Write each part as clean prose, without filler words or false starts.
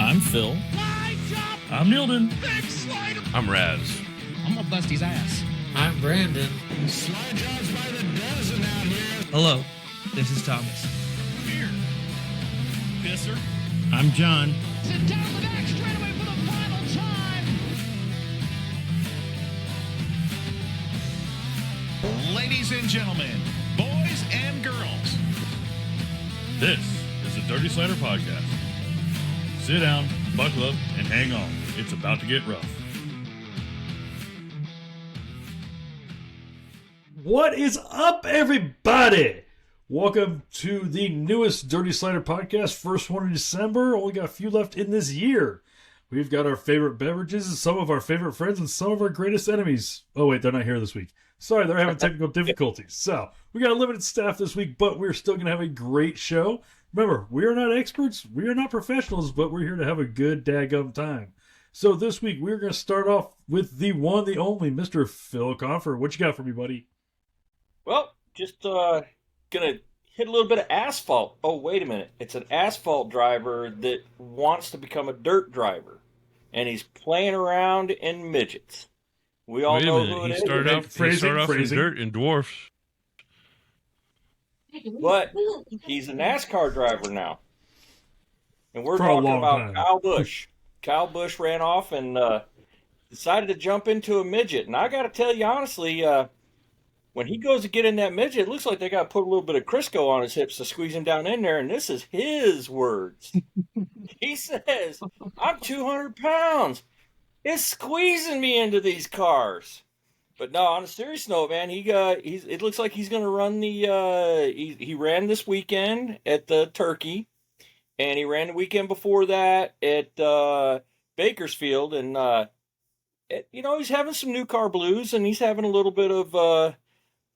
I'm Phil. I'm Nilden. I'm Raz. I'm gonna bust his ass. I'm Brandon. Slide jobs by the dozen out here. Hello, this is Thomas. Here. Pisser. I'm John. Sit down the back straightaway for the final time. Ladies and gentlemen, boys and girls, this is the Dirty Slider Podcast. Sit down, buckle up, and hang on. It's about to get rough. What is up, everybody? Welcome to the newest Dirty Slider Podcast, first one in December. Only got a few left in this year. We've got our favorite beverages, some of our favorite friends, and some of our greatest enemies. Oh, wait, they're not here this week. Sorry, they're having technical difficulties. So, we got a limited staff this week, but we're still going to have a great show. Remember, we are not experts, we are not professionals, but we're here to have a good daggum time. So this week, we're going to start off with the one, the only, Mr. Phil Confer. What you got for me, buddy? Well, just gonna hit a little bit of asphalt. Oh, wait a minute. It's an asphalt driver that wants to become a dirt driver. And he's playing around in midgets. We all know who it is. He started off in dirt and dwarfs. But he's a NASCAR driver now. And we're talking about Kyle Busch. Kyle Busch ran off and decided to jump into a midget. And I got to tell you honestly, when he goes to get in that midget, it looks like they got to put a little bit of Crisco on his hips to squeeze him down in there. And this is his words. He says, I'm 200 pounds. It's squeezing me into these cars. But no, on a serious note, man, it looks like he's going to run he ran this weekend at the Turkey, and he ran the weekend before that at Bakersfield, and he's having some new car blues, and he's having a little bit of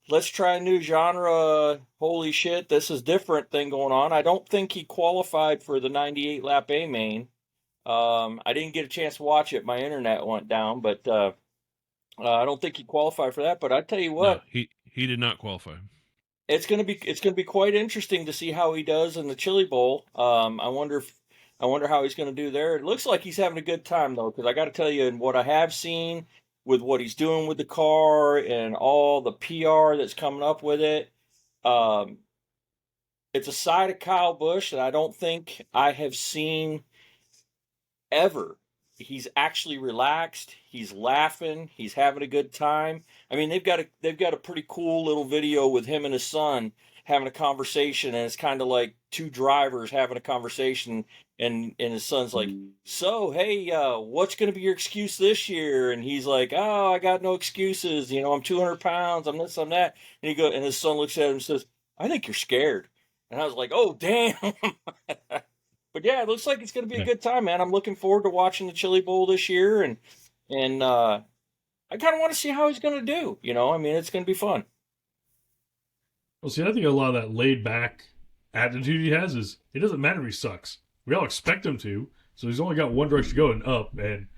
let's try a new genre, holy shit, this is different thing going on. I don't think he qualified for the 98 lap A main. I didn't get a chance to watch it. My internet went down, but I don't think he qualified for that. But I tell you what, no, he did not qualify. It's gonna be quite interesting to see how he does in the Chili Bowl. I wonder how he's gonna do there. It looks like he's having a good time though, because I got to tell you, in what I have seen with what he's doing with the car and all the PR that's coming up with it, it's a side of Kyle Busch that I don't think I have seen ever. He's actually relaxed. He's laughing. He's having a good time. I mean, they've got a pretty cool little video with him and his son having a conversation, and it's kind of like two drivers having a conversation, and his son's like, so, hey, what's going to be your excuse this year? And he's like, oh, I got no excuses. I'm 200 pounds. I'm this, I'm that. And and his son looks at him and says, I think you're scared. And I was like, oh, damn. But yeah, it looks like it's going to be a good time, man. I'm looking forward to watching the Chili Bowl this year, and I kind of want to see how he's going to do. I mean, it's going to be fun. Well, see, I think a lot of that laid-back attitude he has is it doesn't matter if he sucks. We all expect him to, so he's only got one direction to go and up. And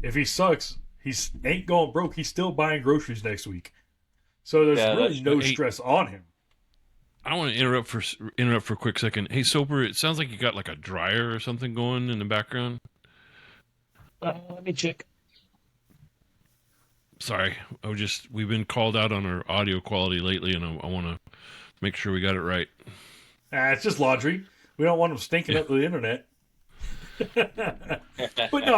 if he sucks, he ain't going broke. He's still buying groceries next week. So there's really no stress on him. I want to interrupt for a quick second. Hey, Soper, it sounds like you got like a dryer or something going in the background. Let me check. Sorry, we've been called out on our audio quality lately, and I want to make sure we got it right. It's just laundry. We don't want them stinking up the internet. But no,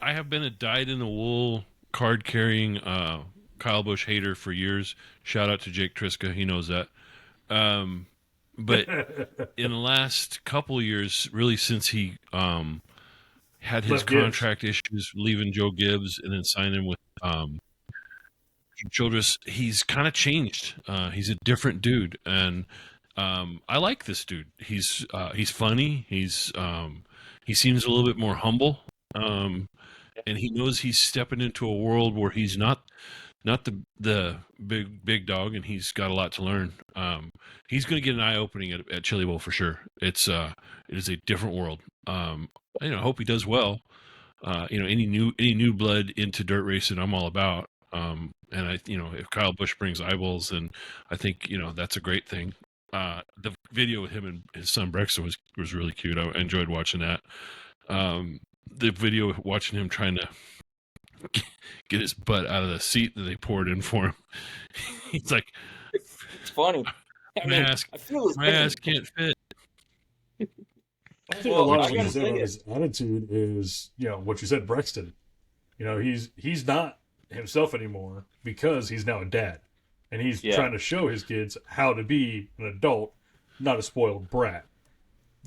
I have been a dyed-in-the-wool card-carrying Kyle Busch hater for years. Shout out to Jake Triska, he knows that. But in the last couple of years, really since he had his contract issues, leaving Joe Gibbs and then signing with Childress, he's kind of changed. He's a different dude, and I like this dude. He's funny. He seems a little bit more humble, and he knows he's stepping into a world where he's not the big dog, and he's got a lot to learn. He's going to get an eye opening at Chili Bowl for sure. It is a different world. I hope he does well. Any new blood into dirt racing, I'm all about. And if Kyle Busch brings eyeballs, then I think that's a great thing. the video with him and his son Brexton was really cute. I enjoyed watching that. The video watching him trying to get his butt out of the seat that they poured in for him. He's like, it's funny. My ass can't fit. I think a lot of what he said on his attitude is, what you said, Brexton. He's not himself anymore because he's now a dad. And he's trying to show his kids how to be an adult, not a spoiled brat,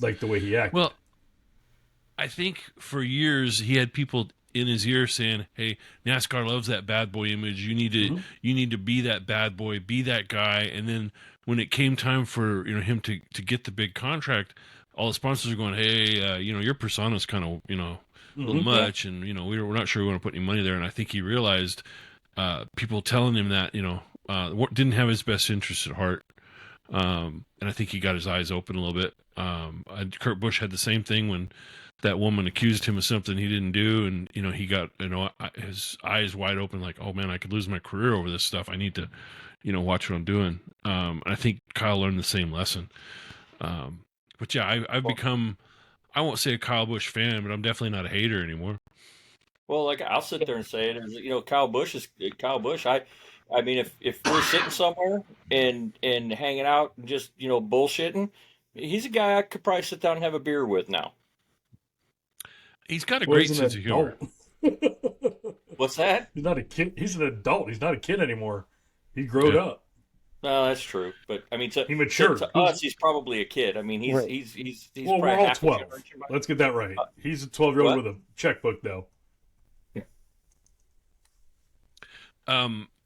like the way he acted. Well, I think for years he had people in his ear saying, "Hey, NASCAR loves that bad boy image. You need to be that bad boy, be that guy." And then when it came time for him to get the big contract, all the sponsors are going, "Hey, your persona's kind of a little much, and we're not sure we want to put any money there." And I think he realized people telling him that didn't have his best interest at heart, and I think he got his eyes open a little bit. Kurt Busch had the same thing when that woman accused him of something he didn't do, and he got his eyes wide open, like, oh man, I could lose my career over this stuff. I need to watch what I'm doing. And I think Kyle learned the same lesson. But yeah, I've become, I won't say a Kyle Busch fan, but I'm definitely not a hater anymore. Well, like I'll sit there and say it is, Kyle Busch is Kyle Busch. I mean, if we're sitting somewhere and hanging out and just bullshitting, he's a guy I could probably sit down and have a beer with now. He's got a great sense of humor. What's that? He's not a kid. He's an adult. He's not a kid anymore. He grew up. No, that's true. But I mean, he matured. To us, he's probably a kid. I mean, he's well, we're all 12. Let's get that right. He's a 12-year-old with a checkbook, though.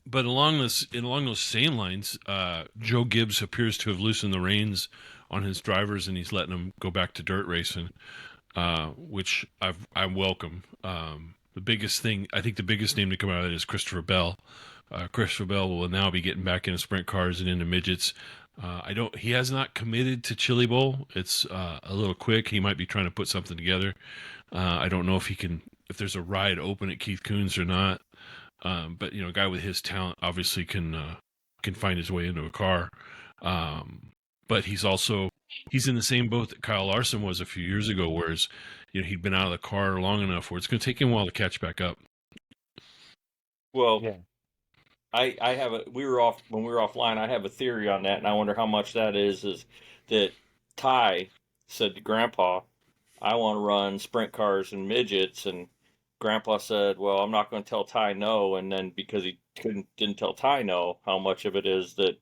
But along those same lines, Joe Gibbs appears to have loosened the reins on his drivers, and he's letting them go back to dirt racing, which I welcome. The biggest name to come out of it is Christopher Bell. Christopher Bell will now be getting back into sprint cars and into midgets. He has not committed to Chili Bowl. It's a little quick. He might be trying to put something together. I don't know if there's a ride open at Keith Kunz or not. But a guy with his talent obviously can find his way into a car. But he's in the same boat that Kyle Larson was a few years ago, whereas he'd been out of the car long enough where it's going to take him a while to catch back up. Well, yeah. When we were offline, I have a theory on that, and I wonder how much that is that Ty said to Grandpa, "I want to run sprint cars and midgets," and Grandpa said, "Well, I'm not going to tell Ty no," and then because he didn't tell Ty no, how much of it is that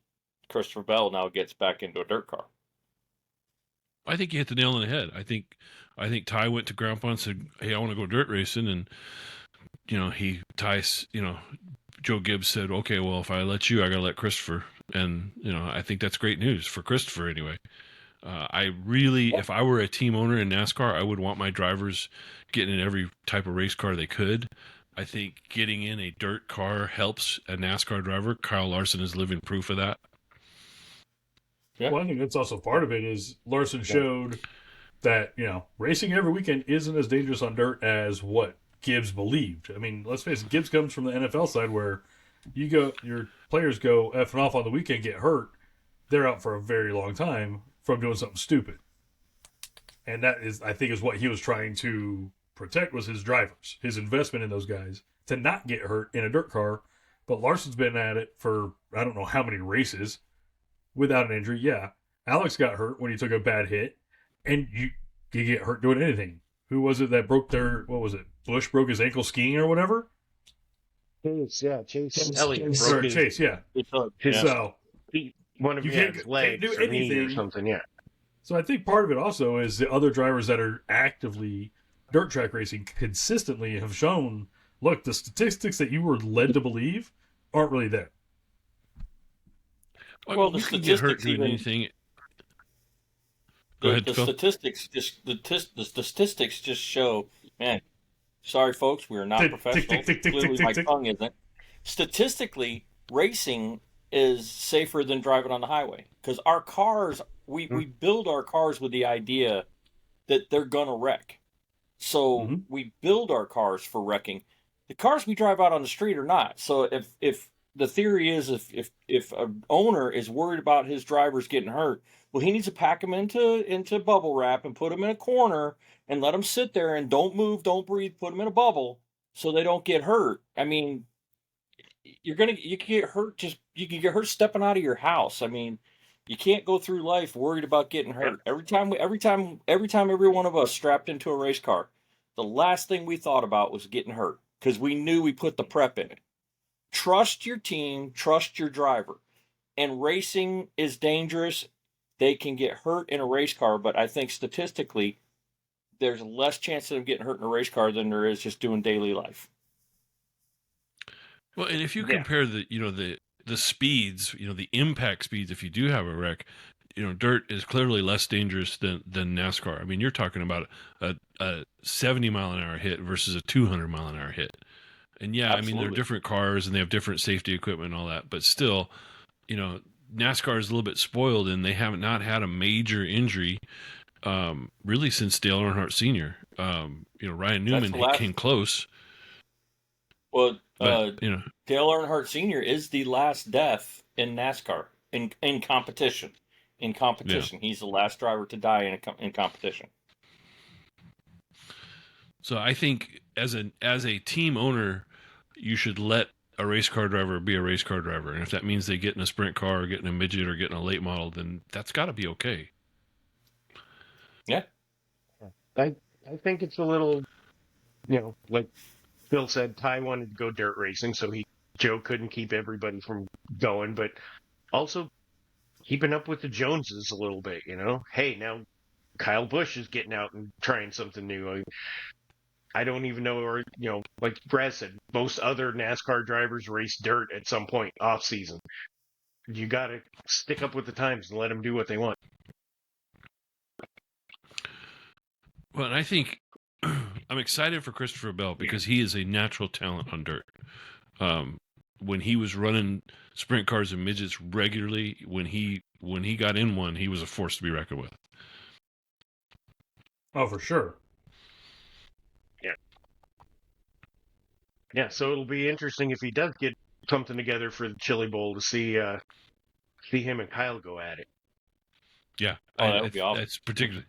Christopher Bell now gets back into a dirt car? I think you hit the nail on the head. I think Ty went to Grandpa and said, "Hey, I want to go dirt racing," and Joe Gibbs said, "Okay, well, if I let you, I got to let Christopher," and I think that's great news for Christopher anyway. If I were a team owner in NASCAR, I would want my drivers getting in every type of race car they could. I think getting in a dirt car helps a NASCAR driver. Kyle Larson is living proof of that. Yeah. Well, I think that's also part of it is Larson showed that, racing every weekend isn't as dangerous on dirt as what Gibbs believed. I mean, let's face it, Gibbs comes from the NFL side where your players go effing off on the weekend, get hurt. They're out for a very long time from doing something stupid. And that is, I think, is what he was trying to protect was his drivers, his investment in those guys to not get hurt in a dirt car. But Larson's been at it for I don't know how many races without an injury. Yeah, Alex got hurt when he took a bad hit, and you get hurt doing anything. Who was it that broke Busch broke his ankle skiing or whatever? Chase. Elliott broke Chase, yeah. So one of his legs can't do anything or something, yeah. So I think part of it also is the other drivers that are actively dirt track racing consistently have shown, look, the statistics that you were led to believe aren't really there. Well, the statistics even anything. The statistics just show, man. Sorry, folks, we are not professionals. Clearly, my tongue isn't. Statistically, racing is safer than driving on the highway because our cars, we build our cars with the idea that they're gonna wreck. So we build our cars for wrecking. The cars we drive out on the street are not. So if the theory is if an owner is worried about his drivers getting hurt, well, he needs to pack them into bubble wrap and put them in a corner and let them sit there and don't move, don't breathe, put them in a bubble so they don't get hurt. I mean, you can get hurt you can get hurt stepping out of your house. I mean, you can't go through life worried about getting hurt. Every time every one of us strapped into a race car, the last thing we thought about was getting hurt because we knew we put the prep in it. Trust your team, trust your driver. And racing is dangerous. They can get hurt in a race car, but I think statistically, there's less chance of them getting hurt in a race car than there is just doing daily life. Well, and if you compare the speeds, the impact speeds, if you do have a wreck, dirt is clearly less dangerous than NASCAR. I mean, you're talking about a 70 mile an hour hit versus a 200 mile an hour hit. And yeah, Absolutely. I mean, they're different cars and they have different safety equipment and all that, but still, NASCAR is a little bit spoiled and they have not had a major injury really since Dale Earnhardt Sr. Ryan Newman came close. Well, but, Dale Earnhardt Sr. is the last death in NASCAR in competition. In competition, he's the last driver to die in competition. So I think as a team owner, you should let a race car driver be a race car driver, and if that means they get in a sprint car or get in a midget or get in a late model, then that's got to be okay. Yeah, I think it's a little, like Phil said, Ty wanted to go dirt racing, so Joe couldn't keep everybody from going, but also keeping up with the Joneses a little bit. Hey, now Kyle Busch is getting out and trying something new. I don't even know, or, like Brad said, most other NASCAR drivers race dirt at some point off season. You got to stick up with the times and let them do what they want. Well, and I think I'm excited for Christopher Bell because he is a natural talent on dirt. When he was running sprint cars and midgets regularly, when he got in one, he was a force to be reckoned with. Oh, for sure. Yeah, so it'll be interesting if he does get something together for the Chili Bowl to see him and Kyle go at it. Yeah, that would be awesome. That's particularly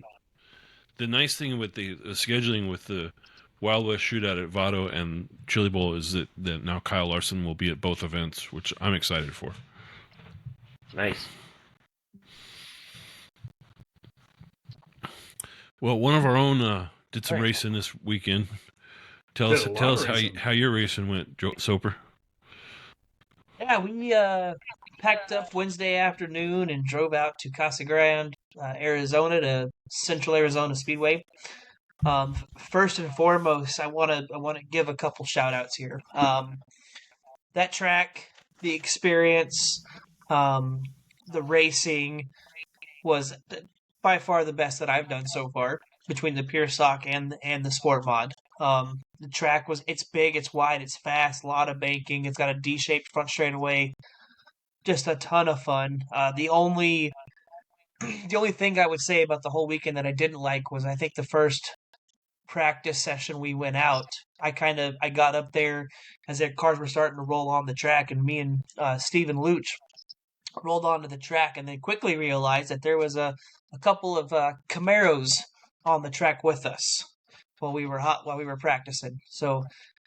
the nice thing with the scheduling with the Wild West Shootout at Vado and Chili Bowl is that now Kyle Larson will be at both events, which I'm excited for. Nice. Well, one of our own did some racing this weekend. Tell us how your racing went, Soper. Yeah, we packed up Wednesday afternoon and drove out to Casa Grande, Arizona, to Central Arizona Speedway. First and foremost, I want to give a couple shout outs here. That track, the experience, the racing was by far the best that I've done so far between the pure stock and the sport mod. The track it's big, it's wide, it's fast, a lot of banking. It's got a D-shaped front straightaway. Just a ton of fun. The only thing I would say about the whole weekend that I didn't like was I think the first practice session we went out, I got up there as their cars were starting to roll on the track, and me and Steven Luch rolled onto the track, and then quickly realized that there was a couple of Camaros on the track with us while we were practicing. So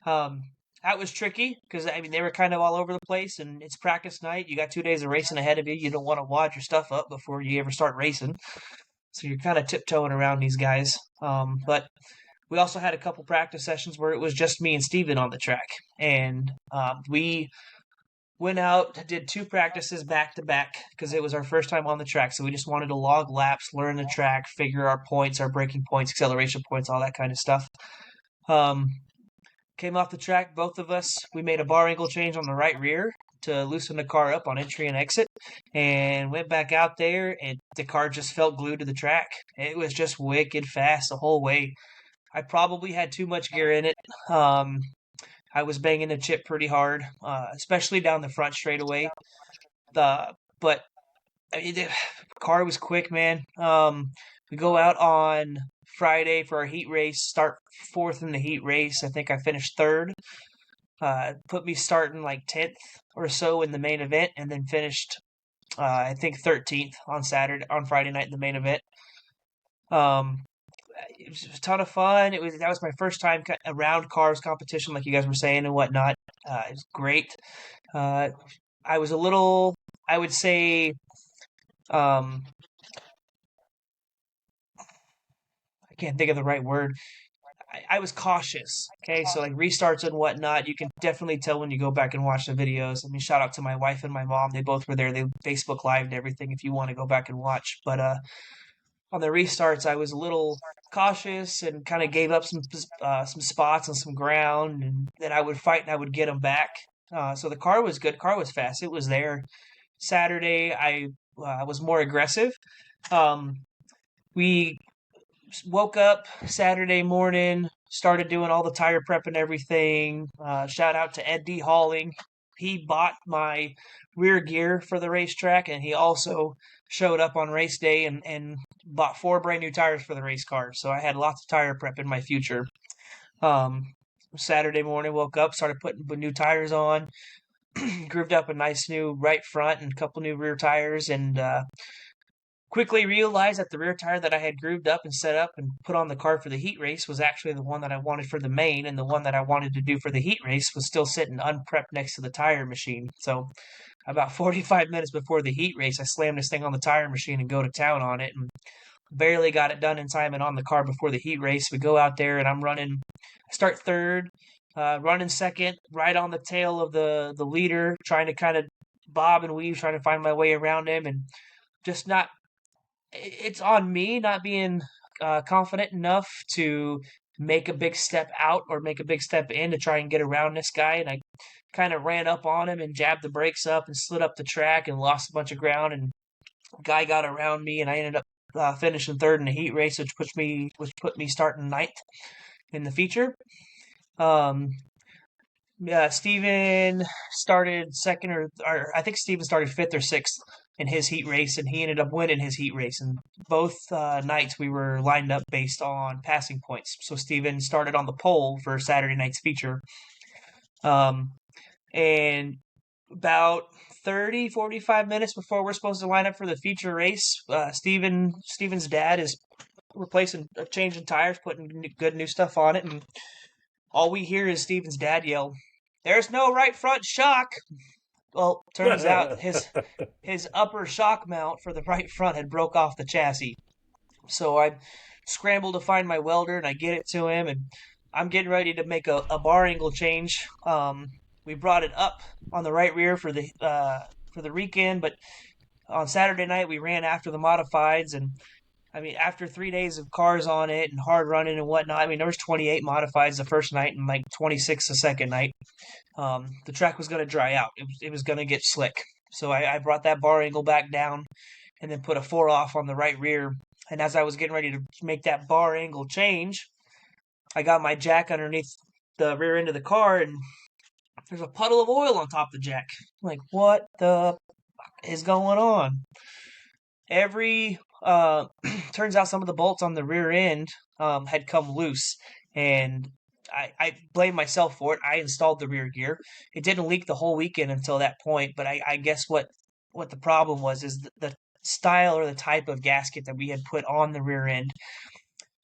that was tricky because they were kind of all over the place, and it's practice night. You got 2 days of racing ahead of you. You don't want to wad your stuff up before you ever start racing, so you're kind of tiptoeing around these guys. But we also had a couple practice sessions where it was just me and Steven on the track, and we went out, did 2 practices back to back because it was our first time on the track. So we just wanted to log laps, learn the track, figure our points, our braking points, acceleration points, all that kind of stuff. Came off the track, both of us. We made a bar angle change on the right rear to loosen the car up on entry and exit, and went back out there, and the car just felt glued to the track. It was just wicked fast the whole way. I probably had too much gear in it. I was banging the chip pretty hard, especially down the front straightaway. But the car was quick, man. We go out on Friday for our heat race, start 4th in the heat race. I think I finished 3rd. put me starting like 10th or so in the main event, and then finished I think 13th on Friday night in the main event. It was a ton of fun. That was my first time around cars competition, like you guys were saying and whatnot. It was great. I was a little, I would say, I can't think of the right word. I was cautious. Okay, so like restarts and whatnot, you can definitely tell when you go back and watch the videos. I mean, shout out to my wife and my mom; they both were there. They Facebook Live and everything. If you want to go back and watch, but on the restarts, I was a little cautious and kind of gave up some spots and some ground, and then I would fight and I would get them back. So the car was good. Car was fast. It was there. Saturday, I was more aggressive. We woke up Saturday morning, started doing all the tire prep and everything. Shout out to Ed D. Hauling. He bought my rear gear for the racetrack, and he also showed up on race day and bought 4 brand new tires for the race car. So I had lots of tire prep in my future. Saturday morning, woke up, started putting new tires on, grooved up a nice new right front and a couple new rear tires, and quickly realized that the rear tire that I had grooved up and set up and put on the car for the heat race was actually the one that I wanted for the main, and the one that I wanted to do for the heat race was still sitting unprepped next to the tire machine. So about 45 minutes before the heat race, I slammed this thing on the tire machine and go to town on it, and barely got it done in time and on the car before the heat race. We go out there and I start third, running second, right on the tail of the leader, trying to kind of bob and weave, trying to find my way around him, and just not. It's on me not being confident enough to make a big step out or make a big step in to try and get around this guy. And I kind of ran up on him and jabbed the brakes up and slid up the track and lost a bunch of ground. And guy got around me, and I ended up finishing third in the heat race, which put me starting 9th in the feature. Steven started second, or I think Steven started 5th or 6th in his heat race, and he ended up winning his heat race. And both nights we were lined up based on passing points. So Steven started on the pole for Saturday night's feature. And about 45 minutes before we're supposed to line up for the feature race, Steven's dad is changing tires, putting good new stuff on it, and all we hear is Steven's dad yell, "There's no right front shock." Well, turns out his upper shock mount for the right front had broke off the chassis. So I scramble to find my welder, and I get it to him, and I'm getting ready to make a bar angle change. We brought it up on the right rear for the weekend, but on Saturday night we ran after the modifieds, and I mean, after 3 days of cars on it and hard running and whatnot, I mean, there was 28 modifieds the first night and like 26 the second night. The track was going to dry out. It was going to get slick. So I brought that bar angle back down and then put a 4-off on the right rear. And as I was getting ready to make that bar angle change, I got my jack underneath the rear end of the car, and there's a puddle of oil on top of the jack. I'm like, what the fuck is going on? Turns out some of the bolts on the rear end had come loose, and I blame myself for it. I installed the rear gear. It didn't leak the whole weekend until that point, but I guess what the problem was is the style or the type of gasket that we had put on the rear end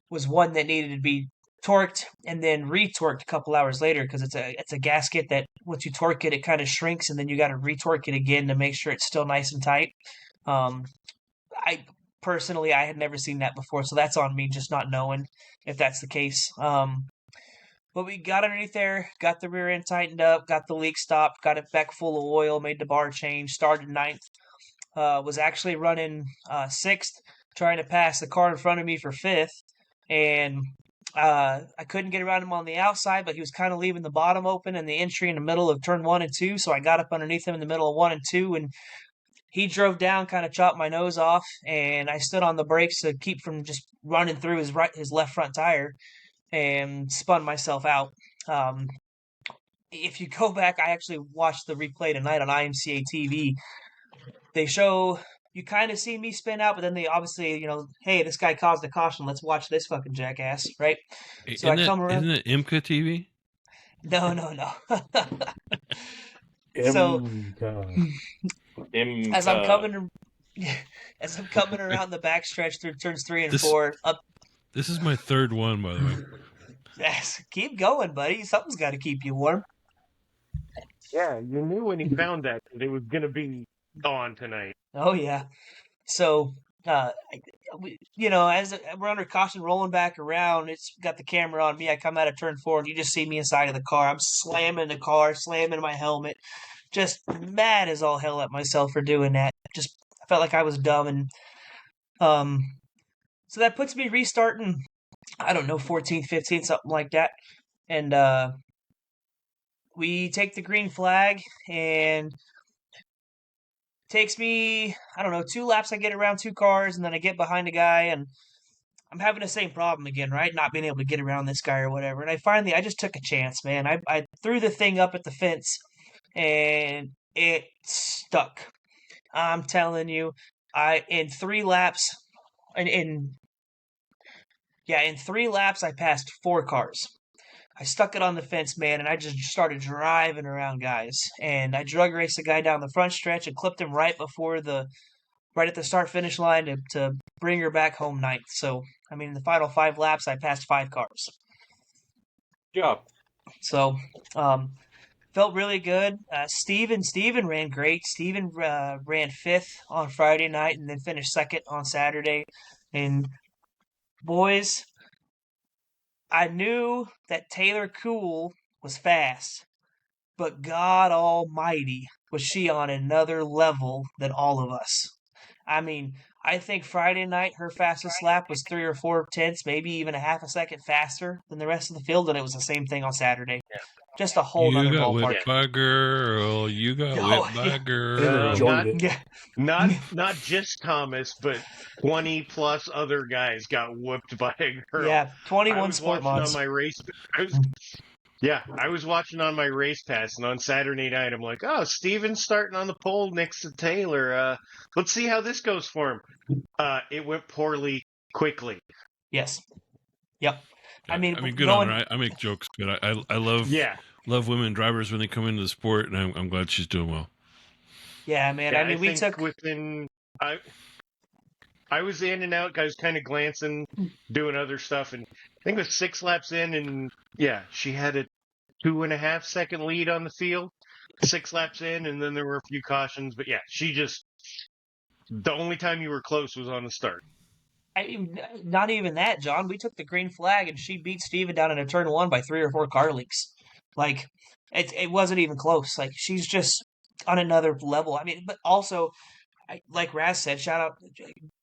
was one that needed to be torqued and then retorqued a couple hours later, because it's a gasket that once you torque it, it kind of shrinks, and then you got to retorque it again to make sure it's still nice and tight. I personally had never seen that before, so that's on me just not knowing if that's the case. But we got underneath there, got the rear end tightened up, got the leak stopped, got it back full of oil, made the bar change, started 9th. Was actually running 6th, trying to pass the car in front of me for 5th, and I couldn't get around him on the outside, but he was kind of leaving the bottom open and the entry in the middle of turn 1 and 2, so I got up underneath him in the middle of 1 and 2, and he drove down, kind of chopped my nose off, and I stood on the brakes to keep from just running through his left front tire, and spun myself out. If you go back, I actually watched the replay tonight on IMCA TV. They show, you kind of see me spin out, but then they obviously, hey, this guy caused a caution. Let's watch this fucking jackass, right? So I come around. Isn't it IMCA TV? No. So as I'm coming around the backstretch through turns 3 and 4, up. This is my third one, by the way. Yes, keep going, buddy. Something's got to keep you warm. Yeah, you knew when he found that it was going to be on tonight. Oh yeah. So, as we're under caution rolling back around, it's got the camera on me. I come out of turn 4, and you just see me inside of the car. I'm slamming the car, slamming my helmet, just mad as all hell at myself for doing that. Just felt like I was dumb, and so that puts me restarting. I don't know, 14th, 15th, something like that, and we take the green flag, and takes me, I don't know, 2 laps. I get around 2 cars, and then I get behind a guy, and I'm having the same problem again, right? Not being able to get around this guy or whatever. And I just took a chance, man. I threw the thing up at the fence, and it stuck. I'm telling you, in 3 laps, in 3 laps, I passed 4 cars. I stuck it on the fence, man, and I just started driving around guys. And I drug raced a guy down the front stretch and clipped him right at the start finish line to bring her back home ninth. So, I mean, in the final 5 laps, I passed 5 cars. Yeah. So, felt really good. Steven ran great. Steven ran 5th on Friday night and then finished 2nd on Saturday. And boys, I knew that Taylor Cool was fast, but God almighty, was she on another level than all of us. I mean, I think Friday night her fastest lap was 3 or 4 tenths, maybe even a half a second faster than the rest of the field, and it was the same thing on Saturday. Just a whole other ballpark. You got whipped by a girl. You got whipped by a girl. Not just Thomas, but 20 plus other guys got whooped by a girl. Yeah, 21 sport mods. I was watching on my race pass, and on Saturday night, I'm like, oh, Steven's starting on the pole next to Taylor. Let's see how this goes for him. It went poorly quickly. Yes. Yep. I mean, good on her. I make jokes, but I love women drivers when they come into the sport, and I'm glad she's doing well. Yeah, man. I mean, I was in and out. I was kind of glancing, doing other stuff, and I think it was 6 laps in, and she had a 2.5 second lead on the field. 6 laps in, and then there were a few cautions, but she just, the only time you were close was on the start. Not even that, John. We took the green flag, and she beat Steven down in a turn 1 by 3 or 4 car lengths. Like, it wasn't even close. Like, she's just on another level. I mean, but also, like Raz said, shout out,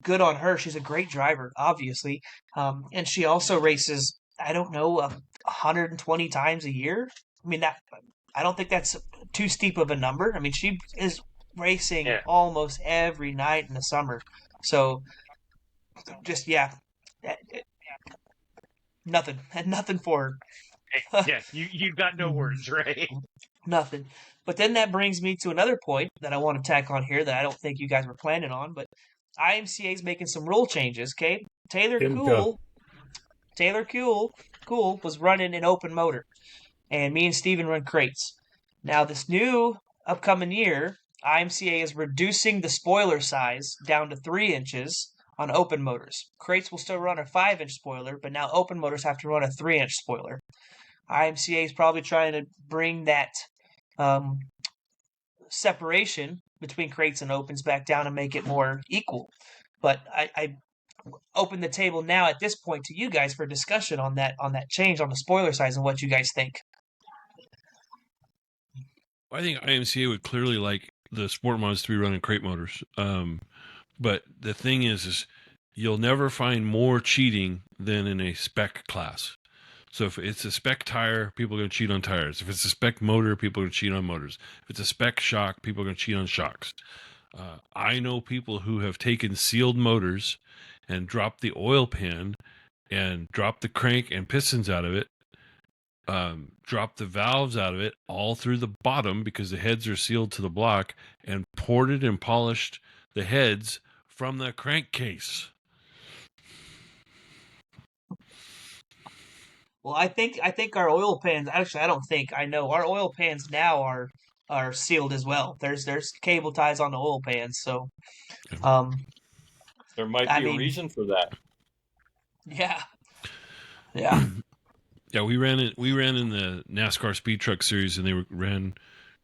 good on her. She's a great driver, obviously. And she also races, I don't know, 120 times a year. I mean, I don't think that's too steep of a number. I mean, she is racing almost every night in the summer. So, just, nothing for her. You got no words, right? Nothing. But then that brings me to another point that I want to tack on here that I don't think you guys were planning on, but IMCA is making some rule changes, okay? Taylor Cool was running an open motor, and me and Steven run crates. Now, this new upcoming year, IMCA is reducing the spoiler size down to 3 inches on open motors. Crates will still run a 5-inch spoiler, but now open motors have to run a 3-inch spoiler. IMCA is probably trying to bring that separation between crates and opens back down and make it more equal. But I open the table now at this point to you guys for discussion on that change on the spoiler size and what you guys think. I think IMCA would clearly like the sport mods to be running crate motors. But the thing is you'll never find more cheating than in a spec class. So if it's a spec tire, people are going to cheat on tires. If it's a spec motor, people are going to cheat on motors. If it's a spec shock, people are going to cheat on shocks. I know people who have taken sealed motors and dropped the oil pan and dropped the crank and pistons out of it, dropped the valves out of it all through the bottom because the heads are sealed to the block, and ported and polished the heads from the crankcase. Well, I think our oil pans. Actually, I don't think I know our oil pans now are sealed as well. There's cable ties on the oil pans, so um, There might I be a mean, reason for that. yeah, yeah. Yeah, we ran it. We ran in the NASCAR Speed Truck Series, and they ran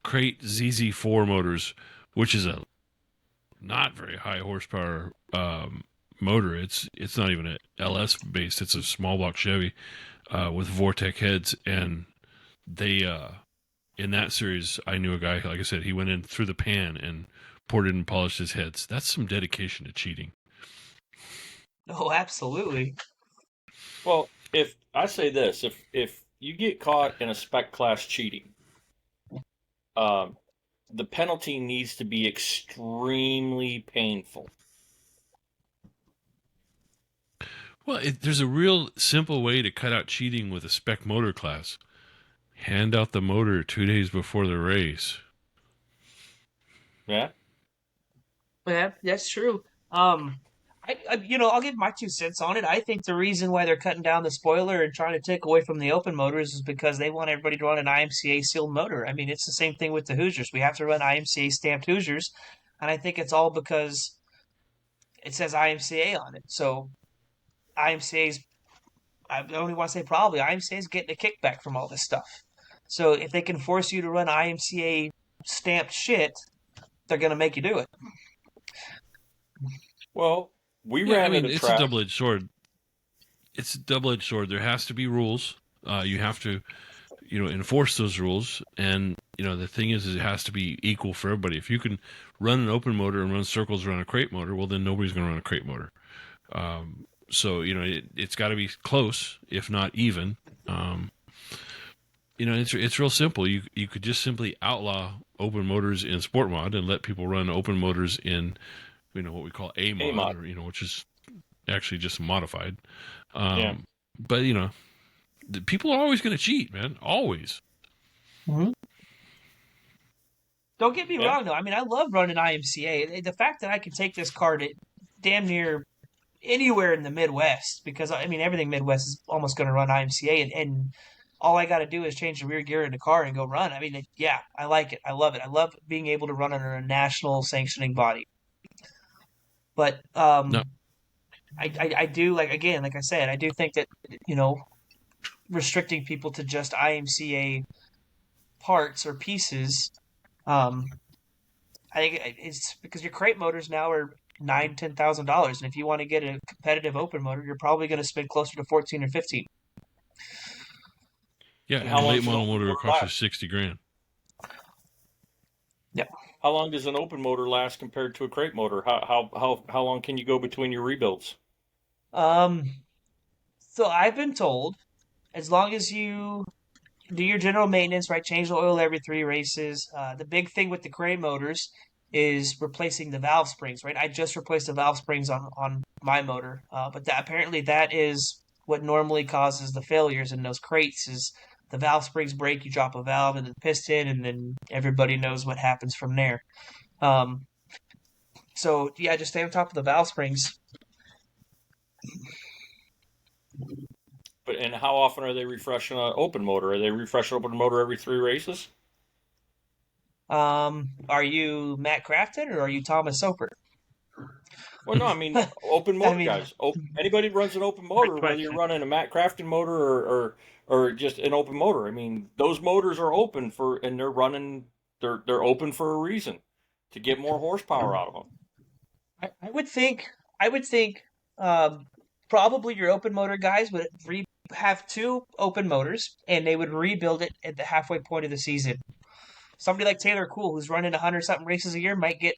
crate ZZ4 motors, which is a not very high horsepower motor. It's not even a LS based. It's a small block Chevy with Vortec heads, and they in that series, I knew a guy. Like I said, he went in through the pan and poured it and polished his heads. That's some dedication to cheating. Oh, absolutely. Well, if I say this, if you get caught in a spec class cheating, the penalty needs to be extremely painful. Well, there's a real simple way to cut out cheating with a spec motor class. Hand out the motor 2 days before the race. Yeah. Yeah, that's true. I'll give my 2 cents on it. I think the reason why they're cutting down the spoiler and trying to take away from the open motors is because they want everybody to run an IMCA sealed motor. I mean, it's the same thing with the Hoosiers. We have to run IMCA stamped Hoosiers, and I think it's all because it says IMCA on it. So IMCA's, I only want to say probably, IMCA's getting a kickback from all this stuff. So if they can force you to run IMCA stamped shit, they're going to make you do it. Well, we ran at a it's track. a double-edged sword. It's a double-edged sword. There has to be rules. You have to, enforce those rules. And the thing is it has to be equal for everybody. If you can run an open motor and run circles around a crate motor, well, then nobody's going to run a crate motor. So it's got to be close, if not even. It's real simple. You could just simply outlaw open motors in Sport Mod and let people run open motors in what we call A mod, or, which is actually just modified. Yeah. But the people are always going to cheat, man. Always. Mm-hmm. Don't get me wrong, though. I mean, I love running IMCA. The fact that I can take this car to damn near anywhere in the Midwest, because I mean, everything Midwest is almost going to run IMCA, and all I got to do is change the rear gear in the car and go run. I mean, yeah, I like it. I love it. I love being able to run under a national sanctioning body. But No. I do, like I said, I do think that restricting people to just IMCA parts or pieces, I think it's because your crate motors now are $9,000-$10,000, and if you want to get a competitive open motor, you're probably going to spend closer to 14 or 15. Yeah, and a late model motor will cost you $60,000. Yep. How long does an open motor last compared to a crate motor? How long can you go between your rebuilds? So I've been told, as long as you do your general maintenance, right, change the oil every 3 races. The big thing with the crate motors is replacing the valve springs, right? I just replaced the valve springs on my motor, but apparently that is what normally causes the failures in those crates is the valve springs break, you drop a valve in the piston, and then everybody knows what happens from there. So, yeah, just stay on top of the valve springs. And how often are they refreshing an open motor? Are they refreshing open motor every 3 races? Are you Matt Crafton or are you Thomas Soper? Well, no, I mean open motor guys. Anybody runs an open motor, whether you're running a Matt Crafton motor or just an open motor. I mean, those motors are open and they're running. They're open for a reason, to get more horsepower out of them. I would think. Probably your open motor guys would have 2 open motors, and they would rebuild it at the halfway point of the season. Somebody like Taylor Cool, who's running 100-something races a year, might get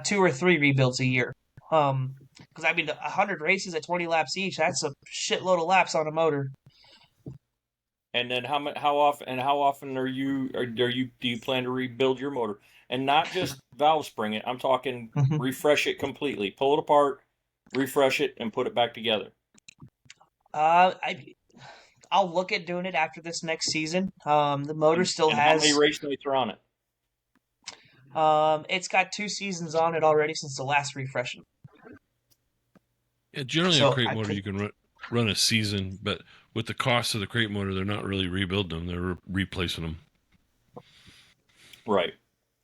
2 or 3 rebuilds a year. Because I mean, 100 races at 20 laps each, that's a shitload of laps on a motor. And then how often do you plan to rebuild your motor? And not just valve spring it. I'm talking refresh it completely, pull it apart, refresh it, and put it back together. I'll look at doing it after this next season. The motor still has. How many race nights are on it? It's got 2 seasons on it already since the last refreshing. Yeah, generally a crate motor you can run. run a season, but with the cost of the crate motor, they're not really rebuilding them; they're replacing them. Right.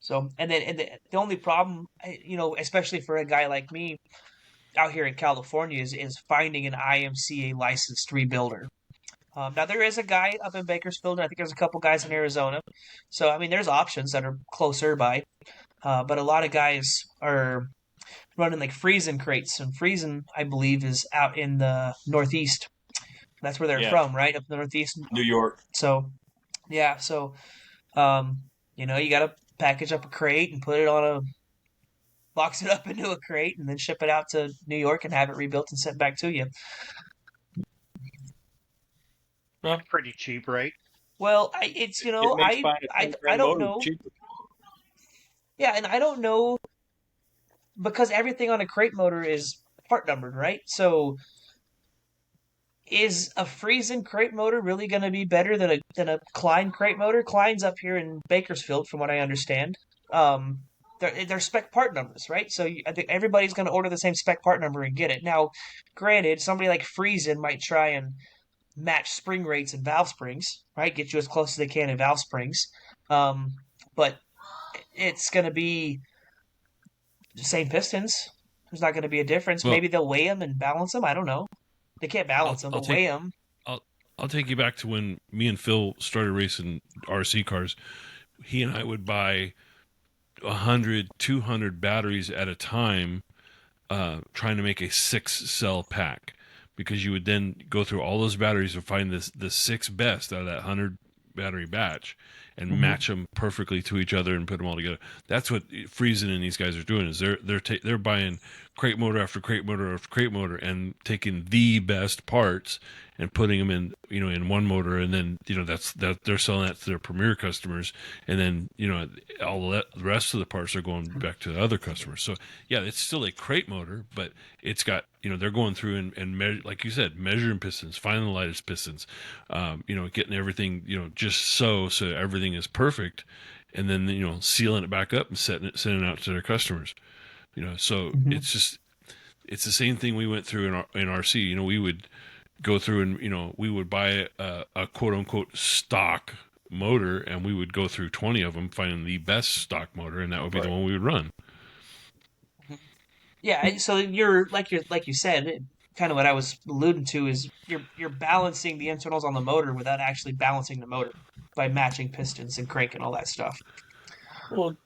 So, and the only problem, especially for a guy like me out here in California, is finding an IMCA licensed rebuilder. Now there is a guy up in Bakersfield, and I think there's a couple guys in Arizona. So I mean, there's options that are closer by, but a lot of guys are running like Friesen crates, and Friesen, I believe, is out in the Northeast. That's where they're Yeah. from, right? Up in the Northeast. New York. So, yeah. So, you got to package up a crate and put it on box it up into a crate, and then ship it out to New York and have it rebuilt and sent back to you. Pretty cheap, right? Well, It makes buying a 10 I grand don't motor know. cheaper. Yeah, and I don't know because everything on a crate motor is part numbered, right? So is a Friesen crate motor really going to be better than a Klein crate motor? Klein's up here in Bakersfield, from what I understand. They're spec part numbers, right? So I think everybody's going to order the same spec part number and get it. Now, granted, somebody like Friesen might try and match spring rates and valve springs, right? Get you as close as they can in valve springs. But it's going to be the same pistons. There's not going to be a difference. Well, Maybe they'll weigh them and balance them. I don't know. They can't balance them, but weigh them. I'll take you back to when me and Phil started racing RC cars. He and I would buy 100, 200 batteries at a time, trying to make a 6-cell pack, because you would then go through all those batteries and find the 6 best out of that 100 battery batch and match them perfectly to each other and put them all together. That's what Friesen and these guys are doing. Is they're buying crate motor after crate motor after crate motor and taking the best parts and putting them in one motor, and then that they're selling that to their premier customers, and then all the rest of the parts are going back to the other customers. So yeah, it's still a crate motor, but it's got they're going through and measure, like you said, measuring pistons, finding the lightest pistons, getting everything just so everything is perfect, and then sealing it back up and sending it out to their customers. So it's the same thing we went through in RC. We would go through and we would buy a quote unquote stock motor, and we would go through 20 of them, finding the best stock motor, and that would be the one we would run. Yeah, so you're like you said, kind of what I was alluding to is you're balancing the internals on the motor without actually balancing the motor by matching pistons and crank and all that stuff. Well,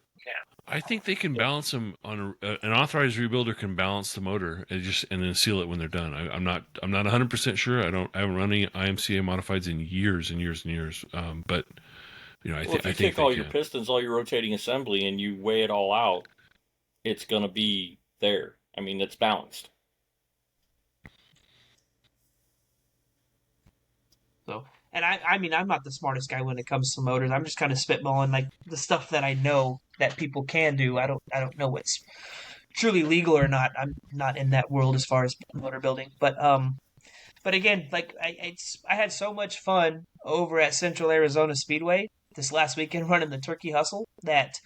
I think they can balance them on an authorized rebuilder can balance the motor and then seal it when they're done. I'm not 100% sure. I haven't run any IMCA modifieds in years and years and years. But I think if you take all your pistons, all your rotating assembly, and you weigh it all out, it's going to be there. I mean, it's balanced. So, and I mean, I'm not the smartest guy when it comes to motors. I'm just kind of spitballing like the stuff that I know that people can do. I don't know what's truly legal or not. I'm not in that world as far as motor building. But again, like I had so much fun over at Central Arizona Speedway this last weekend running the Turkey Hustle that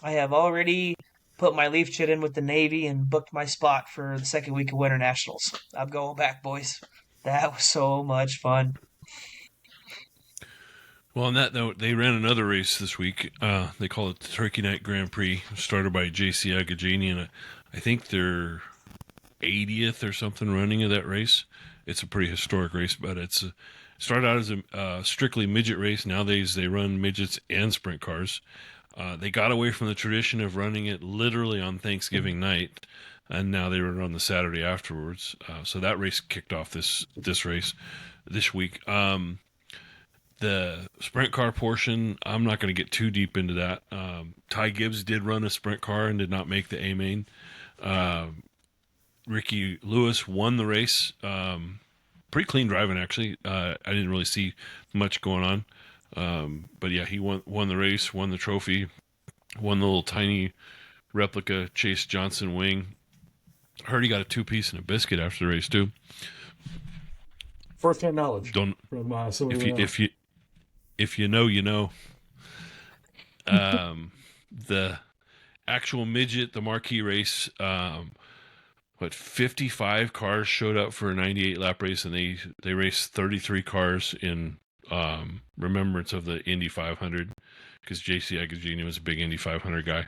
I have already put my leaf chit in with the Navy and booked my spot for the second week of Winter Nationals. I'm going back, boys. That was so much fun. Well, on that note, they ran another race this week. They call it the Turkey Night Grand Prix, started by J.C. Agajani, and I think they're 80th or something running of that race. It's a pretty historic race, but it's started out as a strictly midget race. Nowadays, they run midgets and sprint cars. They got away from the tradition of running it literally on Thanksgiving night, and now they run on the Saturday afterwards. So that race kicked off this race this week. The sprint car portion, I'm not going to get too deep into that. Ty Gibbs did run a sprint car and did not make the A-main. Ricky Lewis won the race. Pretty clean driving, actually. I didn't really see much going on. But yeah, he won the race, won the trophy, won the little tiny replica Chase Johnson wing. Heard he got a 2-piece and a biscuit after the race, too. First-hand knowledge. Don't from somebody if you know, you know. The actual midget, the marquee race, 55 cars showed up for a 98 lap race, and they raced 33 cars in remembrance of the Indy 500, because JC Agostini was a big Indy 500 guy.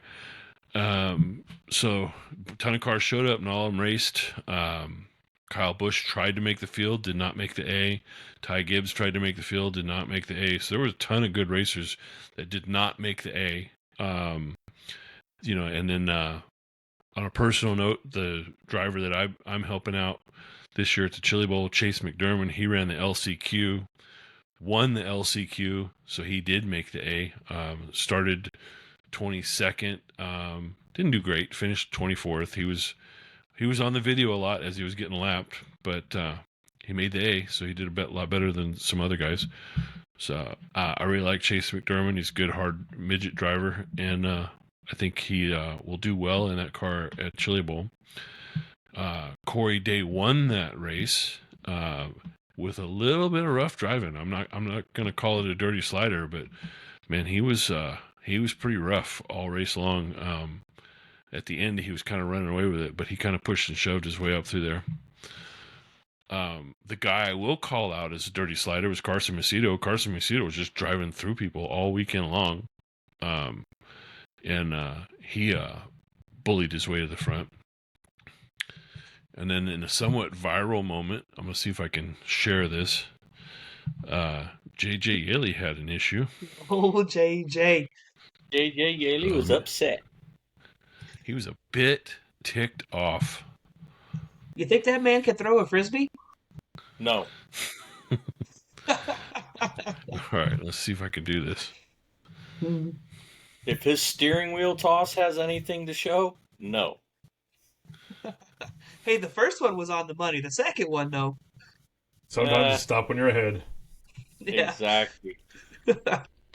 So a ton of cars showed up and all of them raced. Kyle Busch tried to make the field, did not make the A. Ty Gibbs tried to make the field, did not make the A. So there was a ton of good racers that did not make the A. And then on a personal note, the driver that I'm helping out this year at the Chili Bowl, Chase McDermott, he ran the LCQ, won the LCQ, so he did make the A. Started 22nd, didn't do great, finished 24th. He was on the video a lot as he was getting lapped, but he made the A, so he did a lot better than some other guys. So I really like Chase McDermott. He's a good, hard midget driver, and I think he will do well in that car at Chili Bowl. Corey Day won that race with a little bit of rough driving. I'm not going to call it a dirty slider, but man, he was pretty rough all race long. At the end, he was kind of running away with it, but he kind of pushed and shoved his way up through there. The guy I will call out as a dirty slider was Carson Macedo. Carson Macedo was just driving through people all weekend long. And he bullied his way to the front. And then in a somewhat viral moment, I'm going to see if I can share this. J.J. Yeley had an issue. Oh, J.J. J.J. Yeley was upset. He was a bit ticked off. You think that man can throw a Frisbee? No. All right, let's see if I can do this. If his steering wheel toss has anything to show, no. Hey, the first one was on the money. The second one, no. Sometimes you stop when you're ahead. Yeah. Exactly.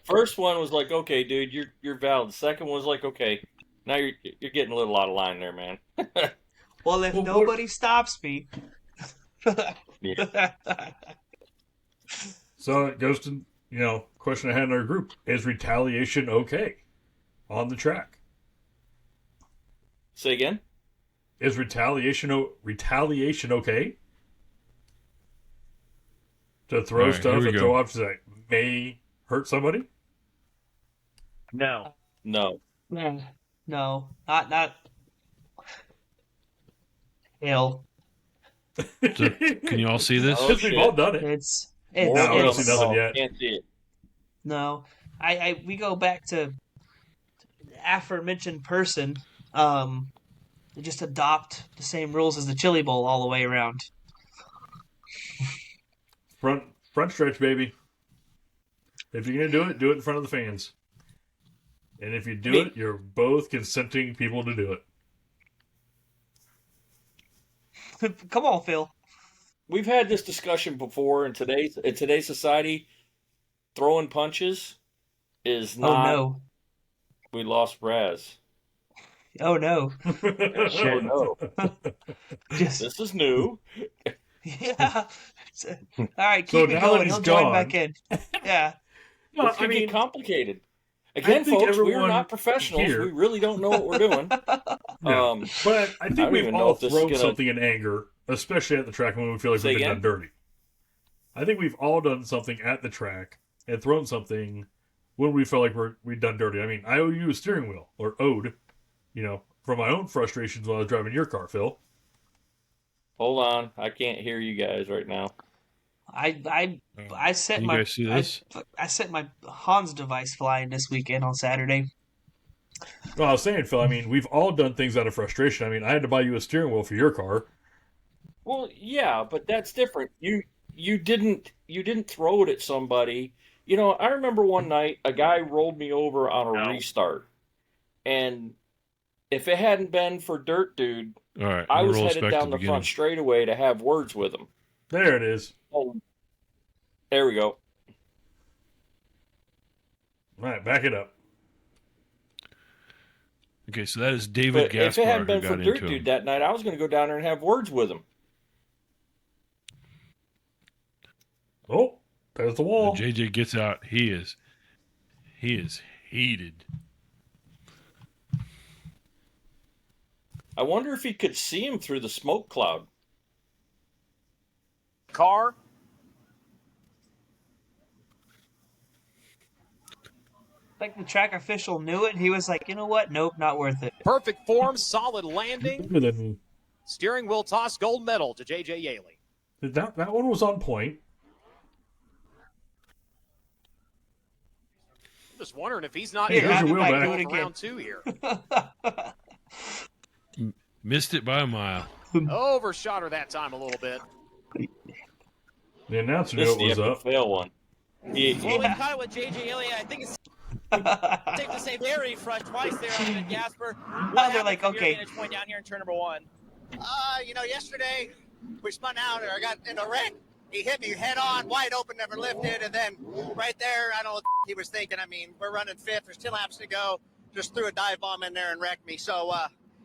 First one was like, okay, dude, you're valid. The second one was like, okay, now you're getting a little out of line there, man. Well, if nobody stops me. Yeah. So it goes to, question I had in our group. Is retaliation okay on the track? Say again? Is retaliation okay? To throw stuff and throw objects that may hurt somebody? No. No. No. Not. Hell. So, can you all see this? We've all done it. It's No, I don't see nothing yet. Can't see it. No. We go back to the aforementioned person. They just adopt the same rules as the Chili Bowl all the way around. Front stretch, baby. If you're gonna do it in front of the fans. And if you do it, you're both consenting people to do it. Come on, Phil. We've had this discussion before in today's society. Throwing punches is not. Oh no. We lost Raz. Oh no. Oh no. This is new. Yeah. All right, So keep it now going. that he's He'll join gone- back in. Yeah. No, it's going to get complicated. Again, think folks, we're everyone not professionals. here- We really don't know what we're doing. No. But I think don't we've even know all if this is thrown gonna- something in anger, especially at the track when we feel like Say we've been again? done dirty. I think we've all done something at the track and thrown something when we felt like we'd done dirty. I mean, I owe you a steering wheel, or owed, from my own frustrations while I was driving your car, Phil. Hold on. I can't hear you guys right now. I set Can you my guys see this? I set my Hans device flying this weekend on Saturday. No, I was saying, Phil, I mean, we've all done things out of frustration. I mean, I had to buy you a steering wheel for your car. Well, yeah, but that's different. You didn't throw it at somebody. I remember one night a guy rolled me over on a restart, and if it hadn't been for Dirt Dude, All right, I we'll was roll us headed back down to the front straightaway to have words with him. There it is. Oh, there we go. All right, back it up. Okay, so that is David But Gaspar if it hadn't who been for got Dirt into Dude him. that night, I was going to go down there and have words with him. Oh, there's the wall. When JJ gets out, he is heated. I wonder if he could see him through the smoke cloud. Car. Like the track official knew it, and he was like, you know what? Nope, not worth it. Perfect form, solid landing. Better than me. Steering wheel toss, gold medal to J.J. Yaley. That one was on point. I'm just wondering if he's not Here, Here's have your him wheel back, back. do it again. round 2 here. Missed it by a mile. Overshot her that time a little bit. The announcer This knew is it the was epic up. fail one. Well, we caught it with J.J. Yaley. I think it's safe to say very fresh twice there on Gasper. Now they're like, okay. Vantage point down here in turn number 1. Yesterday we spun out or I got in a wreck. He hit me head on, wide open, never lifted, and then right there, I don't know what he was thinking. I mean, we're running 5th. There's 10 laps to go. Just threw a dive bomb in there and wrecked me. So,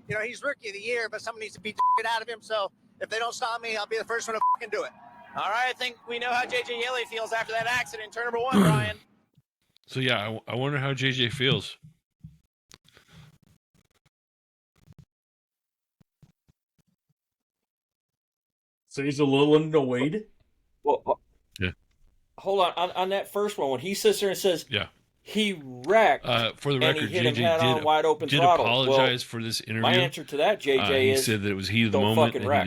he's rookie of the year, but someone needs to beat the shit out of him. So if they don't stop me, I'll be the first one to fucking do it. All right, I think we know how J.J. Yaley feels after that accident in turn number 1, Brian. So yeah, I wonder how JJ feels. So he's a little annoyed. Well, Yeah. Hold on that first one when he sits there and says, Yeah. he wrecked. For the and record, he hit him head JJ on wide open did throttle. apologize for this interview. My answer to that, JJ, he is said that it was heat of the don't moment, fucking and wreck.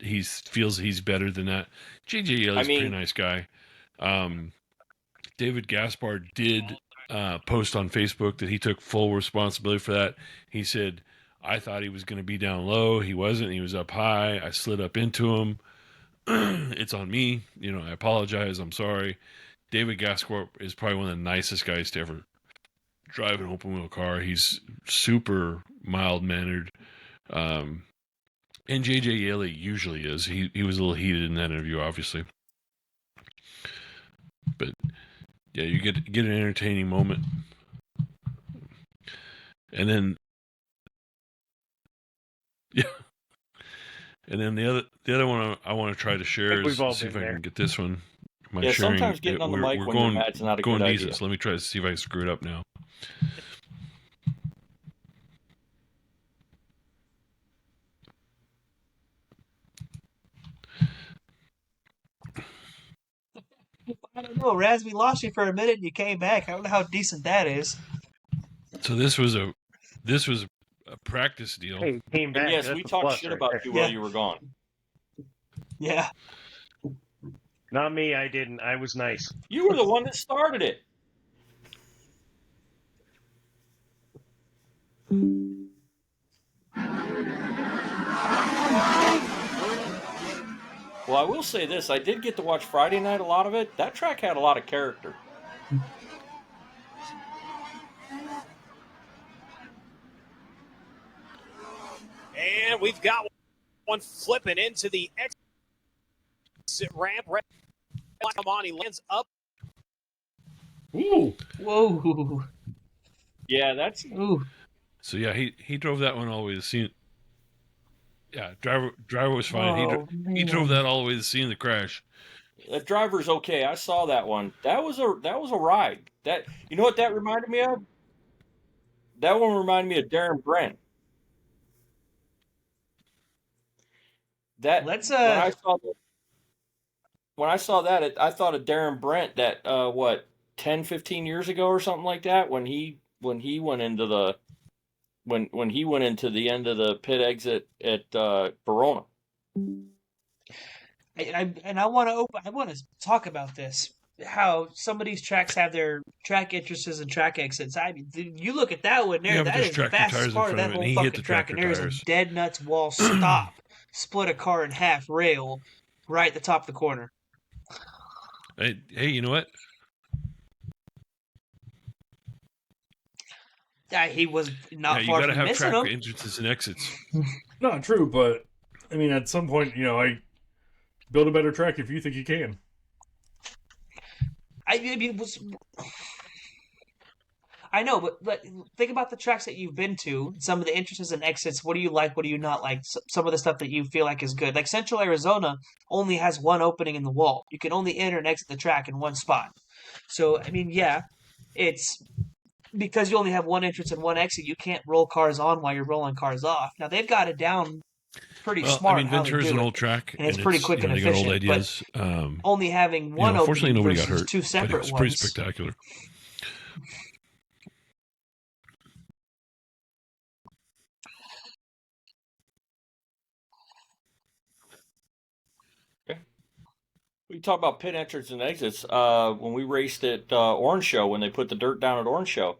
he feels he's better than that. JJ Yeley's a pretty nice guy. David Gaspard did post on Facebook that he took full responsibility for that. He said, I thought he was going to be down low. He wasn't. He was up high. I slid up into him. It's on me. I apologize. I'm sorry. David Gaspard is probably one of the nicest guys to ever drive an open wheel car. He's super mild mannered. And JJ Yaley usually is. He was a little heated in that interview, obviously. But yeah, you get an entertaining moment. And then and then the other one I want to try to share is see if I can get this one. Yeah, sometimes getting on the mic when you're mad is not a good idea. Decent, so let me try to see if I can screw it up now. I don't know, Raz, we lost you for a minute and you came back. I don't know how decent that is. So this was a practice deal. Hey, came back. And yes, That's we a talked plus shit right about there. you while you were gone. Yeah. Not me. I didn't. I was nice. You were the one that started it. Well, I will say this. I did get to watch Friday night, a lot of it. That track had a lot of character. And we've got one flipping into the exit ramp. Come on, he lands up. Ooh. Whoa. Yeah, that's... Ooh. So yeah, he drove that one all the way to the scene. Yeah, driver was fine. He drove that all the way to the scene of the crash. The driver's okay. I saw that one. That was a ride. That, you know what that reminded me of? That one reminded me of Darren Brent. That Let's when I saw that, I thought of Darren Brent. That 10, 15 years ago or something like that. When he went into the when he went into the end of the pit exit at Verona. I want to talk about this. How some of these tracks have their track entrances and track exits. I mean, you look at that one there. Yeah, but that there's is the tractor fastest tires in part of front that of it, and whole he hit fucking the track, and tractor there's a tires. dead nuts wall stop, split a car in half rail, right at the top of the corner. Hey, you know what? Yeah, he was not You far got to from have missing track them. entrances and exits. Not true, but I mean, at some point, I build a better track if you think you can. I know, but think about the tracks that you've been to, some of the entrances and exits. What do you like? What do you not like? Some of the stuff that you feel like is good. Like Central Arizona only has one opening in the wall. You can only enter and exit the track in one spot. So, I mean, yeah, it's because you only have one entrance and one exit, you can't roll cars on while you're rolling cars off. Now they've got it down pretty smart. I mean, how they Ventura's do an it, old track, and it's pretty quick and they got old efficient. ideas. But only having one fortunately, opening nobody versus got hurt, two but it separate was pretty ones. spectacular. We talk about pit entrance and exits. When we raced at Orange Show, when they put the dirt down at Orange Show,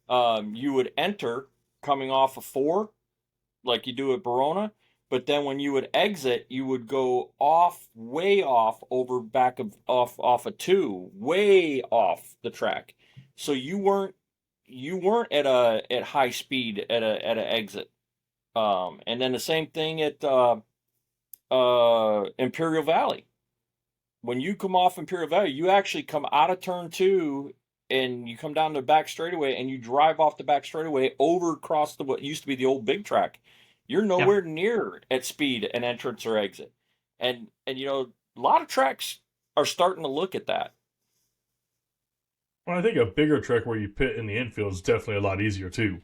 you would enter coming off of 4, like you do at Verona. But then when you would exit, you would go off, way off, over back of off of 2, way off the track. So you weren't at high speed at an exit. And then the same thing at Imperial Valley. When you come off Imperial Valley, you actually come out of turn 2 and you come down the back straightaway and you drive off the back straightaway over across what used to be the old big track. You're nowhere near at speed an entrance or exit. And a lot of tracks are starting to look at that. Well, I think a bigger track where you pit in the infield is definitely a lot easier too.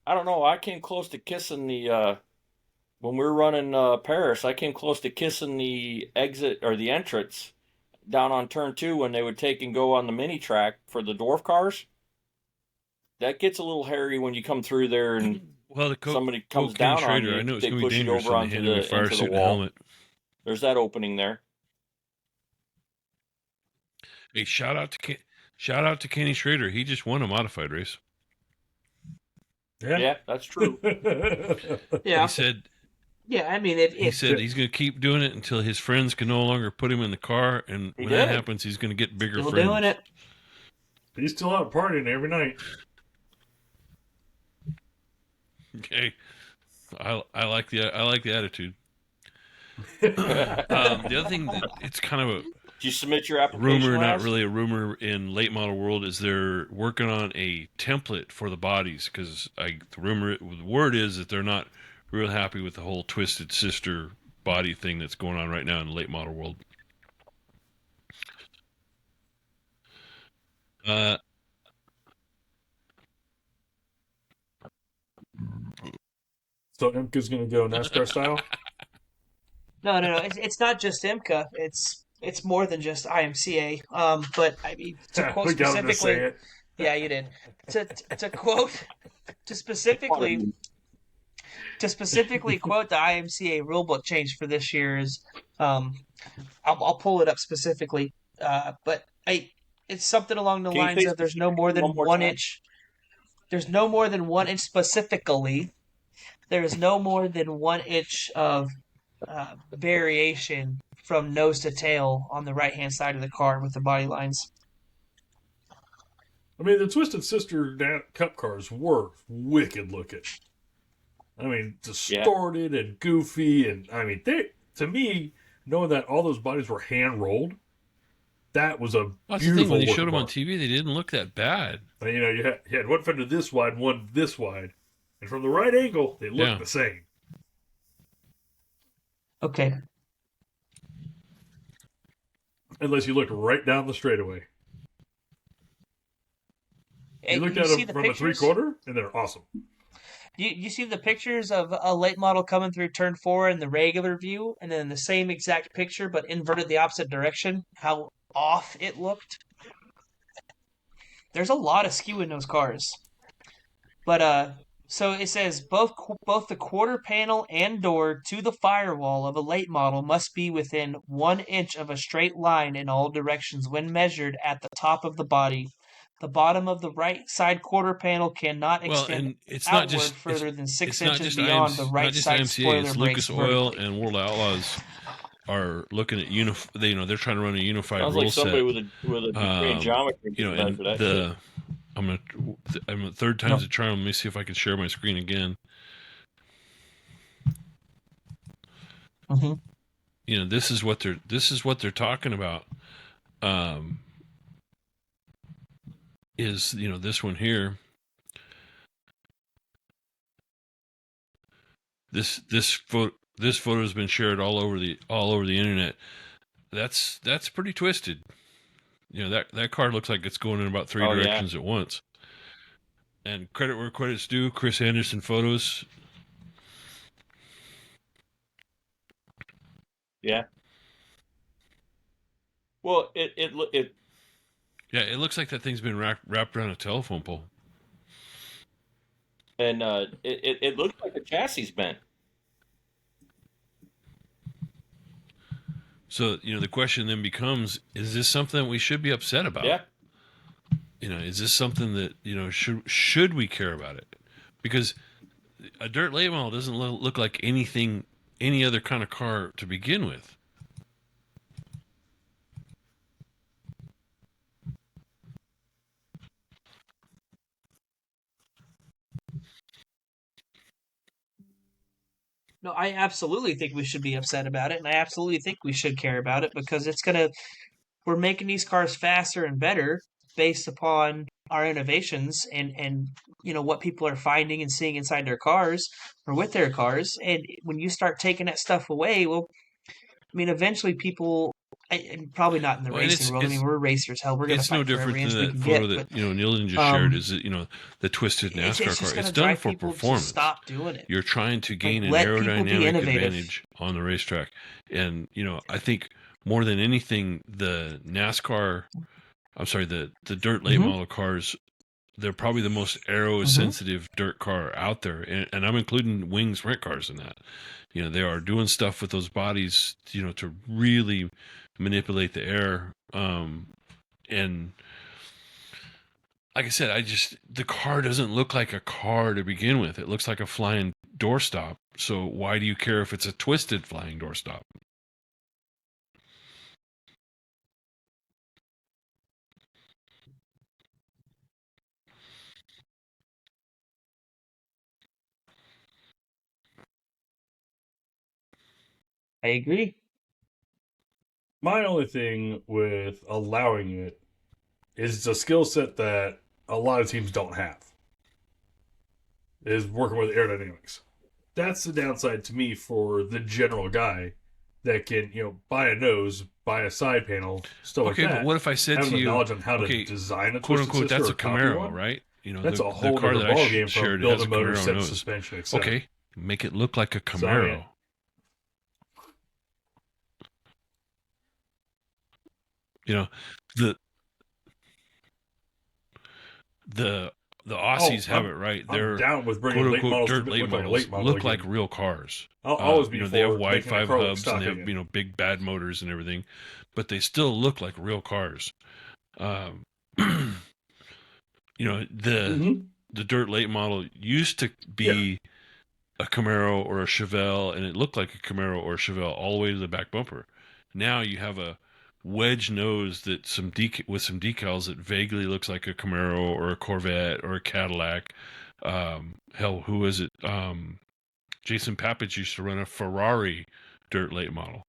I don't know. I came close to kissing the when we were running Paris. I came close to kissing the exit or the entrance down on turn 2 when they would take and go on the mini track for the dwarf cars. That gets a little hairy when you come through there and somebody comes down on you. I know it's they going to push be you dangerous over when they onto hand him a the fire suit and a wall. helmet. There's that opening there. Hey, shout out to Kenny Schrader. He just won a modified race. Yeah, that's true. Yeah. He said. Yeah, I mean, he said he's going to keep doing it until his friends can no longer put him in the car, and when that happens, he's going to get bigger still friends. doing it. He's still out partying every night. Okay, I like the attitude. The other thing that it's kind of a Did you submit your application? Rumor, not really a rumor in late model world, is they're working on a template for the bodies because the word is that they're not real happy with the whole Twisted Sister body thing that's going on right now in the late model world. So IMCA's going to go NASCAR style? No. It's not just IMCA. It's more than just IMCA. But I mean, to quote specifically, yeah, you did. To quote, to specifically quote the IMCA rulebook change for this year is, I'll pull it up specifically. But it's something along the lines of there's no more than 1 inch. There's no more than 1 inch specifically. There is no more than 1 inch of variation from nose to tail on the right-hand side of the car with the body lines. I mean, the Twisted Sister Cup cars were wicked looking. I mean, distorted and goofy, and I mean, to me, knowing that all those bodies were hand rolled, that was a That's beautiful. The thing, when they showed them car. on TV, they didn't look that bad. And, you had one fender this wide, one this wide, and from the right angle, they looked the same. Okay. Unless you look right down the straightaway. You looked at them from a 3/4, and they're awesome. You see the pictures of a late model coming through turn 4 in the regular view, and then the same exact picture but inverted the opposite direction, how off it looked? There's a lot of skew in those cars. But, so it says both the quarter panel and door to the firewall of a late model must be within 1 inch of a straight line in all directions when measured at the top of the body. The bottom of the right side quarter panel cannot extend outward further than 6 inches beyond the right side spoiler brakes. Lucas Oil and World Outlaws are looking at they're trying to run a unified Sounds rule like somebody set. with a degree in geometry. And for that shit. I'm the third time's a charm. Let me see if I can share my screen again. Mm-hmm. This is what they're talking about. Is this one here? This photo has been shared all over the internet. That's pretty twisted. that car looks like it's going in about three directions at once. And credit where credit's due, Chris Anderson photos. Yeah. Well, it Yeah, it looks like that thing's been wrapped around a telephone pole. And it looks like the chassis bent. So, the question then becomes, is this something we should be upset about? Yeah. Is this something that, should we care about it? Because a dirt late model doesn't look like any other kind of car to begin with. No, I absolutely think we should be upset about it, and I absolutely think we should care about it because we're making these cars faster and better based upon our innovations and what people are finding and seeing inside their cars or with their cars. And when you start taking that stuff away, well, I mean, eventually people, and probably not in the racing world. I mean, we're racers. Hell, we're going to fight for every inch we can get. Photo that Neil just shared is that the twisted NASCAR car. It's done for performance. Stop doing it. You're trying to gain an aerodynamic advantage on the racetrack, and I think more than anything, the dirt late model cars, they're probably the most aero sensitive dirt car out there, and I'm including wing sprint cars in that. They are doing stuff with those bodies, to really manipulate the air. And like I said, the car doesn't look like a car to begin with. It looks like a flying doorstop. So why do you care if it's a twisted flying doorstop? I agree. My only thing with allowing it is it's a skill set that a lot of teams don't have. Is working with aerodynamics. That's the downside to me for the general guy that can, buy a nose, buy a side panel, stuff like that. Okay, but what if I said to you, knowledge on how to design a quote twisted unquote, that's a Camaro, one, right? That's a whole other ballgame from build a motor, set suspension, etc. Okay, make it look like a Camaro. The Aussies have it right. They're down with bringing late models dirt late models look like real cars. I'll always be they have wide making a 5 car look hubs and they stocky have again. big bad motors and everything, but they still look like real cars. The dirt late model used to be a Camaro or a Chevelle, and it looked like a Camaro or a Chevelle all the way to the back bumper. Now you have a wedge nose that with some decals that vaguely looks like a Camaro or a Corvette or a Cadillac. Hell, who is it? Jason Papich used to run a Ferrari dirt late model.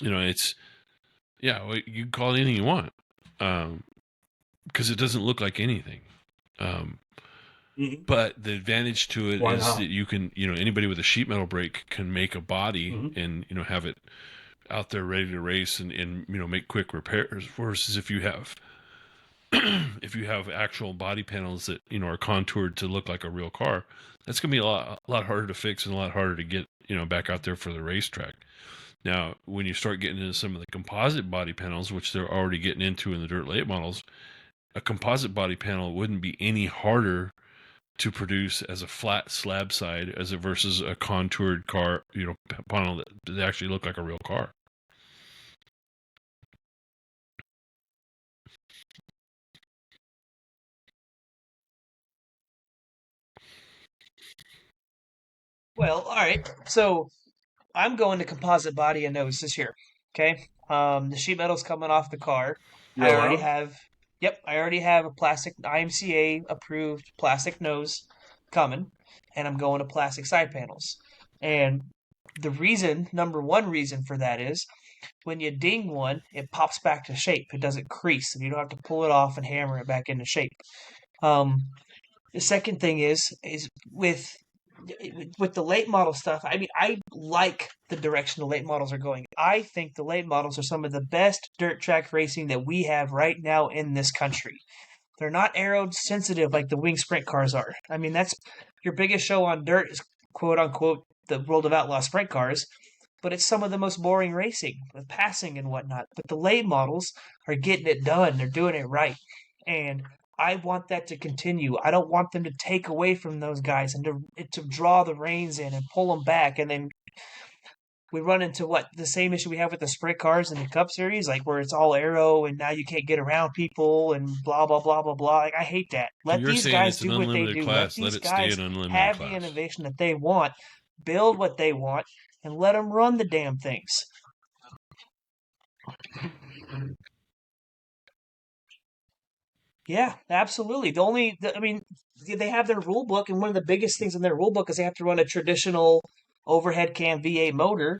It's you can call it anything you want, because it doesn't look like anything. But the advantage to it is that you can, anybody with a sheet metal brake can make a body and have it out there ready to race and make quick repairs, versus if you have actual body panels that are contoured to look like a real car, that's going to be a lot harder to fix and a lot harder to get back out there for the racetrack. Now, when you start getting into some of the composite body panels, which they're already getting into in the dirt late models, a composite body panel wouldn't be any harder to produce as a flat slab side as it versus a contoured car, panel that actually look like a real car. Well, all right. So I'm going to composite body and nose this year. Okay. The sheet metal's coming off the car. I already have a plastic IMCA approved plastic nose coming, and I'm going to plastic side panels. And the number one reason for that is when you ding one, it pops back to shape. It doesn't crease, and you don't have to pull it off and hammer it back into shape. The second thing is with with the late model stuff, I mean, I like the direction the late models are going. I think the late models are some of the best dirt track racing that we have right now in this country. They're not aero sensitive like the wing sprint cars are. I mean, that's your biggest show on dirt is quote unquote the World of Outlaw sprint cars, but it's some of the most boring racing with passing and whatnot. But the late models are getting it done. They're doing it right. And I want that to continue. I don't want them to take away from those guys and to draw the reins in and pull them back. And then we run into the same issue we have with the sprint cars in the Cup Series, like where it's all aero and now you can't get around people and blah blah blah blah blah. Like, I hate that. Let you're these saying guys it's an do what they unlimited do. class. Let Let these it stay guys an unlimited have class. the innovation that they want, build what they want, and let them run the damn things. Yeah, absolutely. I mean, they have their rule book, and one of the biggest things in their rule book is they have to run a traditional overhead cam V8 motor,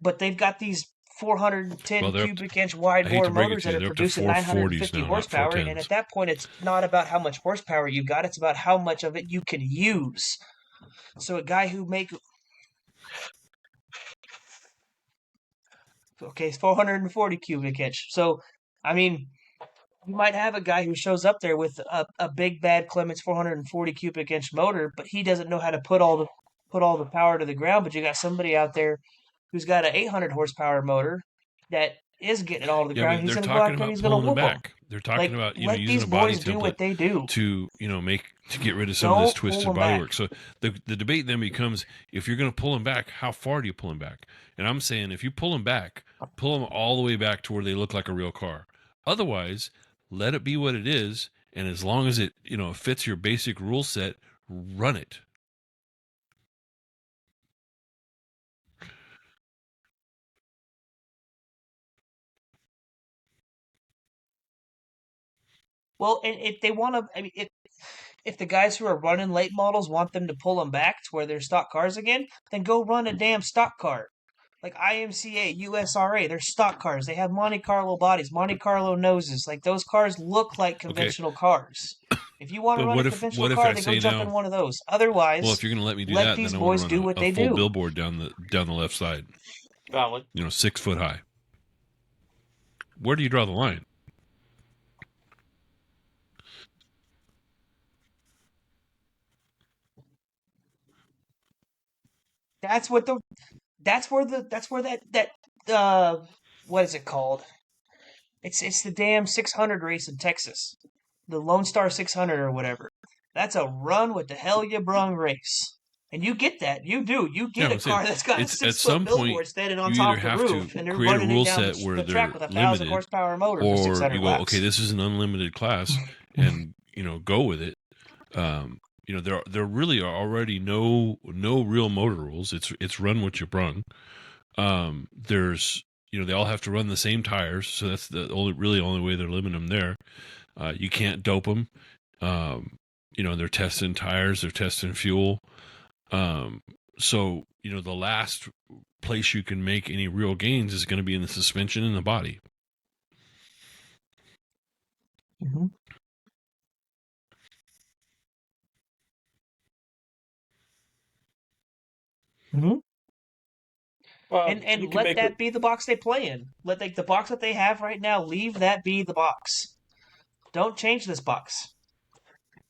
but they've got these 410 Well, cubic inch wide I hate to bore break it motors to you, that are they're up to producing 440s 950 now, not horsepower, 410s. and at that point, it's not about how much horsepower you got; it's about how much of it you can use. So a guy who it's 440 cubic inch. So, I mean, you might have a guy who shows up there with a big bad Clements 440 cubic inch motor, but he doesn't know how to put all the power to the ground. But you got somebody out there who's got an 800 horsepower motor that is getting it all to the Yeah, ground. but He's they're going to go out talking there and about he's going to pulling them whoop them. back. They're talking about let using these a body boys do template what they do. to get rid of some of this Don't pull twisted them back. bodywork. So the debate then becomes, if you're going to pull them back, how far do you pull them back? And I'm saying, if you pull them back, pull them all the way back to where they look like a real car. Otherwise, let it be what it is, and as long as it fits your basic rule set, run it. Well, and if they want to, I mean, if the guys who are running late models want them to pull them back to where they're stock cars again, then go run a damn stock car. Like IMCA, USRA, they're stock cars. They have Monte Carlo bodies, Monte Carlo noses. Like, those cars look like conventional cars. If you want to But run a what conventional if car, I then say go jump now, in one of those. Otherwise, well, if you're going to let me do let that, these then I want boys to do run what a they full do. billboard down the left side. Valid. 6 foot high. Where do you draw the line? That's what the that's where that what is it called? It's the damn 600 race in Texas. The Lone Star 600 or whatever. That's a run with the hell you brung race. And you get that. You do. You get Yeah, a car that's got a it's at 6 foot some point billboard standing on you top either of the have roof, to and they're create a running rule it down set where the track they're with a 1,000 limited, horsepower motor for or 600 you go, laps. okay, this is an unlimited class, and go with it. There really are already no real motor rules. It's run what you brung. There's they all have to run the same tires, so that's the only way they're limiting them there. You can't dope them. They're testing tires, they're testing fuel. So the last place you can make any real gains is going to be in the suspension and the body. Mm-hmm. Mm-hmm. Well, And let that be the box they play in. Let the box that they have right now, leave that be the box. Don't change this box.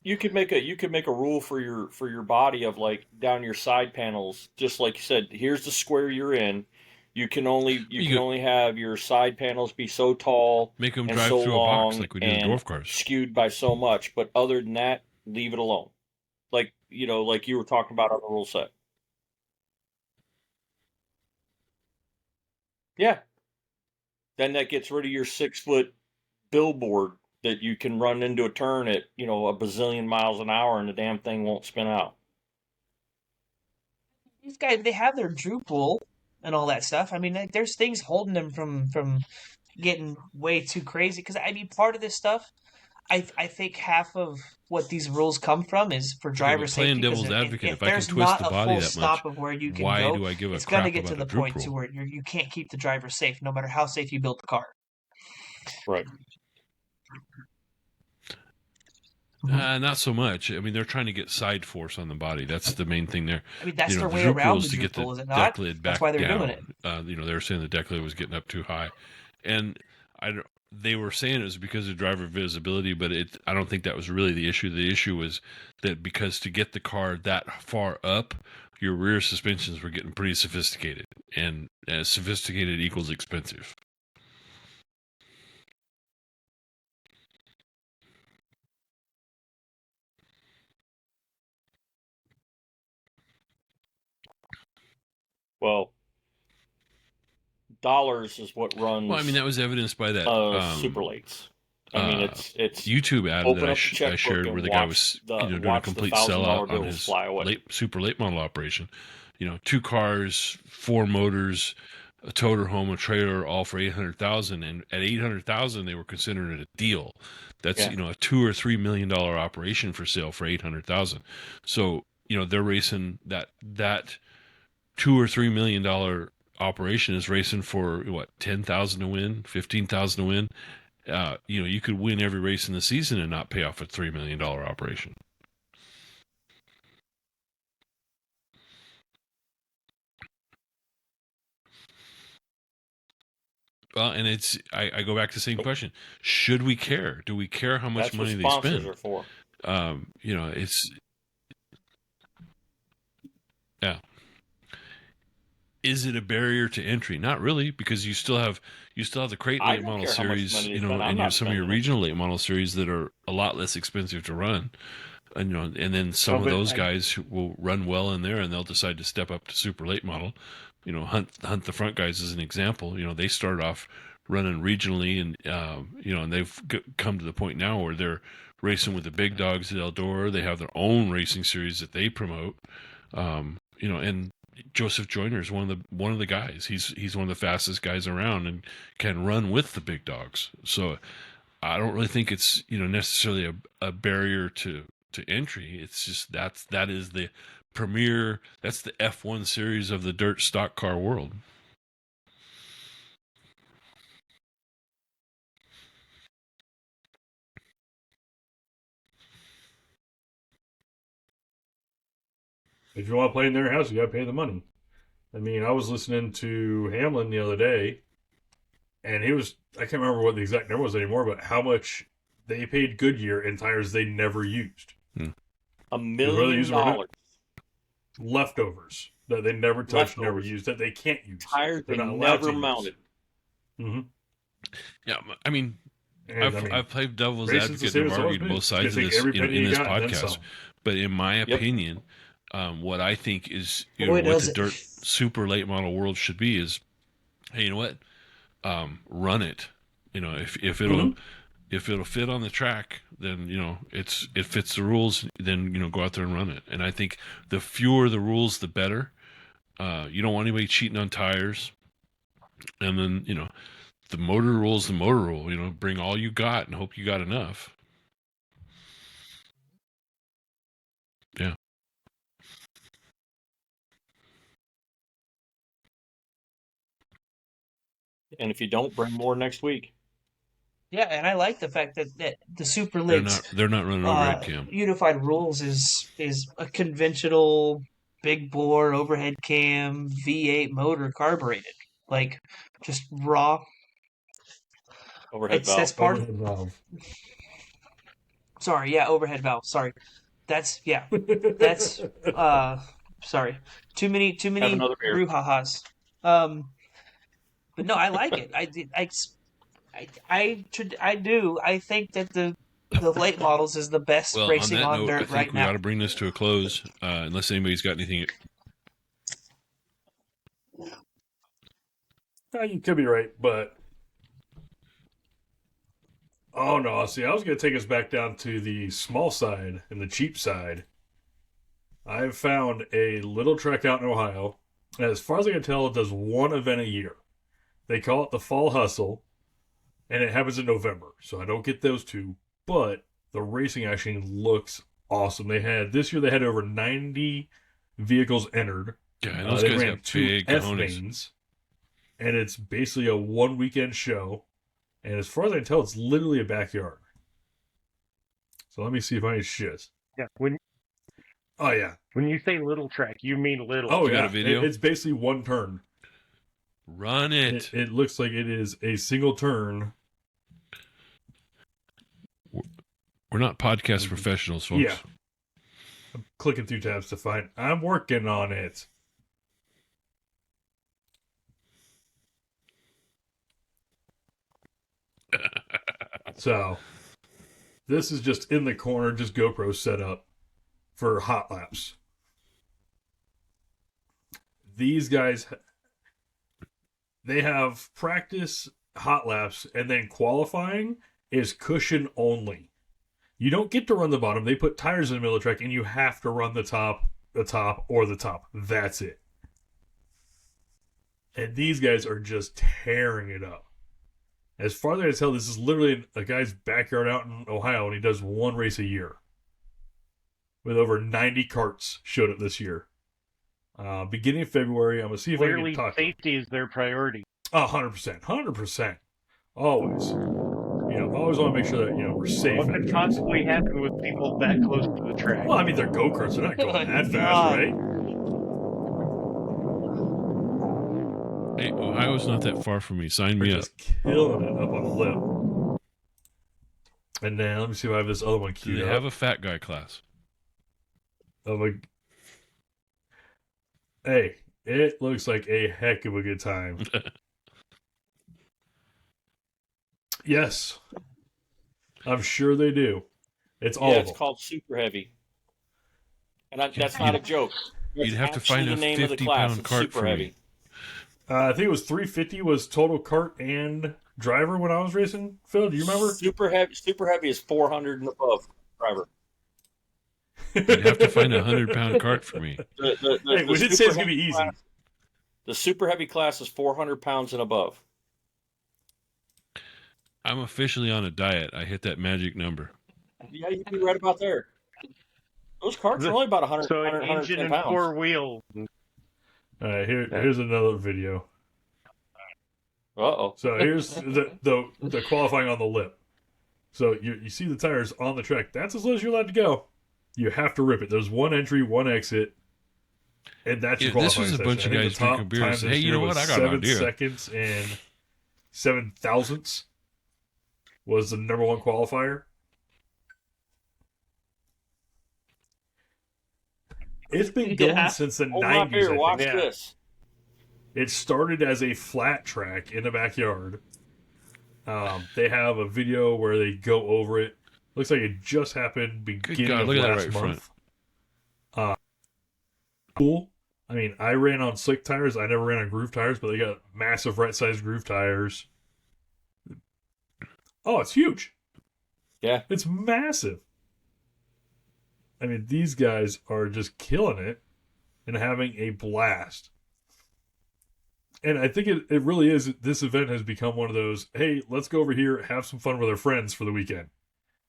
You could make a rule for your body of, like, down your side panels, just like you said. Here's the square you're in. You can only have your side panels be so tall, make them and drive so through long, a box like we do the and dwarf cars, skewed by so much. But other than that, leave it alone. Like like you were talking about on the rule set. Yeah. Then that gets rid of your 6 foot billboard that you can run into a turn at a bazillion miles an hour and the damn thing won't spin out. These guys, they have their droop rule and all that stuff. I mean, there's things holding them from getting way too crazy. Because I mean, part of this stuff, I think half of what these rules come from is for driver playing safety. devil's advocate, if I can there's twist not the a body full that stop much, of where you can why go, do I give a it's going to crap get to about the a droop point to rule? where you can't keep the driver safe, no matter how safe you build the car. Right. Not so much. I mean, they're trying to get side force on the body. That's the main thing there. I mean, that's their the way droop around rule is the to droop get the rule, is it not? deck lid back That's why they're down. doing it. They were saying the deck lid was getting up too high, and they were saying it was because of driver visibility, but I don't think that was really the issue. The issue was that because to get the car that far up, your rear suspensions were getting pretty sophisticated, and sophisticated equals expensive. Well, dollars is what runs. Well, I mean, that was evidenced by that super lates. I mean, it's YouTube ad that I shared where the guy was doing a complete sellout on his super late model operation. 2 cars, 4 motors, a toter home, a trailer, all for $800,000, and at $800,000 they were considering it a deal. That's a $2 or $3 million operation for sale for $800,000. So they're racing that $2 or $3 million operation is racing for what, 10,000 to win, 15,000 to win. You could win every race in the season and not pay off a $3 million operation. Well, and I go back to the same question. Should we care? Do we care how much money they spend? Are for. Is it a barrier to entry? Not really, because you still have the crate late model series, and some of your regional late model series that are a lot less expensive to run. And then some of those guys will run well in there, and they'll decide to step up to super late model. Hunt the front guys as an example. They start off running regionally, and and they've come to the point now where they're racing with the big dogs at Eldora. They have their own racing series that they promote. And Joseph Joyner is one of the guys. He's one of the fastest guys around and can run with the big dogs. So I don't really think it's necessarily a barrier to entry. It's just that is the premier. That's the F1 series of the dirt stock car world. If you want to play in their house, you got to pay the money. I mean, I was listening to Hamlin the other day, and I can't remember what the exact number was anymore, but how much they paid Goodyear in tires they never used. $1 million. Leftovers that they never touched, never used, that they can't use. Tires they never mounted. Mm-hmm. Yeah, I mean, I've played devil's advocate and argued both sides of this in this podcast. But in my opinion, what I think is what the dirt super late model world should be is, hey, you know what? Run it. If it'll fit on the track, then it fits the rules. Then go out there and run it. And I think the fewer the rules, the better. You don't want anybody cheating on tires. And then the motor rule is the motor rule. Bring all you got and hope you got enough. Yeah. And if you don't, bring more next week. Yeah, and I like the fact that the Super League's they're not running overhead cam. Unified rules is a conventional big bore overhead cam V8 motor carbureted, like just raw overhead valve. That's part overhead valve. Sorry, yeah, overhead valve. Sorry, that's sorry. Too many brouhahas. But no, I like it. I do. I think that the late models is the best racing on dirt right now. We got to bring this to a close, unless anybody's got anything. You could be right, but oh no! See, I was going to take us back down to the small side and the cheap side. I've found a little track out in Ohio, and as far as I can tell, it does one event a year. They call it the Fall Hustle, and it happens in November, so I don't get those two. But the racing actually looks awesome. This year they had over 90 vehicles entered. Yeah, those guys got big F-mains, and it's basically a one-weekend show. And as far as I can tell, it's literally a backyard. So let me see if I shit. Yeah. Oh yeah. When you say little track, you mean little. Oh You got yeah. a video? It's basically one turn. Run it. It looks like it is a single turn. We're not podcast professionals, folks. Yeah. I'm clicking through tabs to find. I'm working on it. So, this is just in the corner, just GoPro set up for hot laps. These guys, they have practice hot laps, and then qualifying is cushion only. You don't get to run the bottom. They put tires in the middle of the track, and you have to run the top, or the top. That's it. And these guys are just tearing it up. As far as I can tell, this is literally a guy's backyard out in Ohio, and he does one race a year. With over 90 karts showed up this year. Beginning of February, I'm going to see if I can talk. Safety is their priority. 100%. 100%. Always. Always want to make sure that, we're safe. What could possibly happen with people that close to the track? Well, I mean, they're go-karts. They're not going that fast, right? Hey, Ohio's not that far from me. Sign me up. Just killing it up on the lip. And then, let me see if I have this other one Do queued they up. have a fat guy class? Hey, it looks like a heck of a good time. Yes. I'm sure they do. It's all of it's them. called Super Heavy. And that's not a joke. You'd have to find a 50-pound cart for me. I think it was 350 was total cart and driver when I was racing. Phil, do you remember? Super heavy is 400 and above driver. You'd have to find a 100-pound cart for me. Hey, we did say it's going to be easy. The super heavy class is 400 pounds and above. I'm officially on a diet. I hit that magic number. Yeah, you'd be right about there. Those carts are only about 100, So 100 an engine 110 and pounds. 4 wheels. All right, here's another video. Uh-oh. So here's the qualifying on the lip. So you see the tires on the track. That's as low as you're allowed to go. You have to rip it. There's one entry, one exit, and that's your This qualifying was a bunch of guys drinking beer and saying, hey, you know what? I got an idea. 7 seconds and 7 thousandths was the number one qualifier. It's been going since the 90s. Watch I think. this. It started as a flat track in the backyard. They have a video where they go over it. Looks like it just happened beginning of last month. Cool. I mean, I ran on slick tires. I never ran on groove tires, but they got massive right-sized groove tires. Oh, it's huge. Yeah. It's massive. I mean, these guys are just killing it and having a blast. And I think it really is. This event has become one of those, hey, let's go over here, have some fun with our friends for the weekend.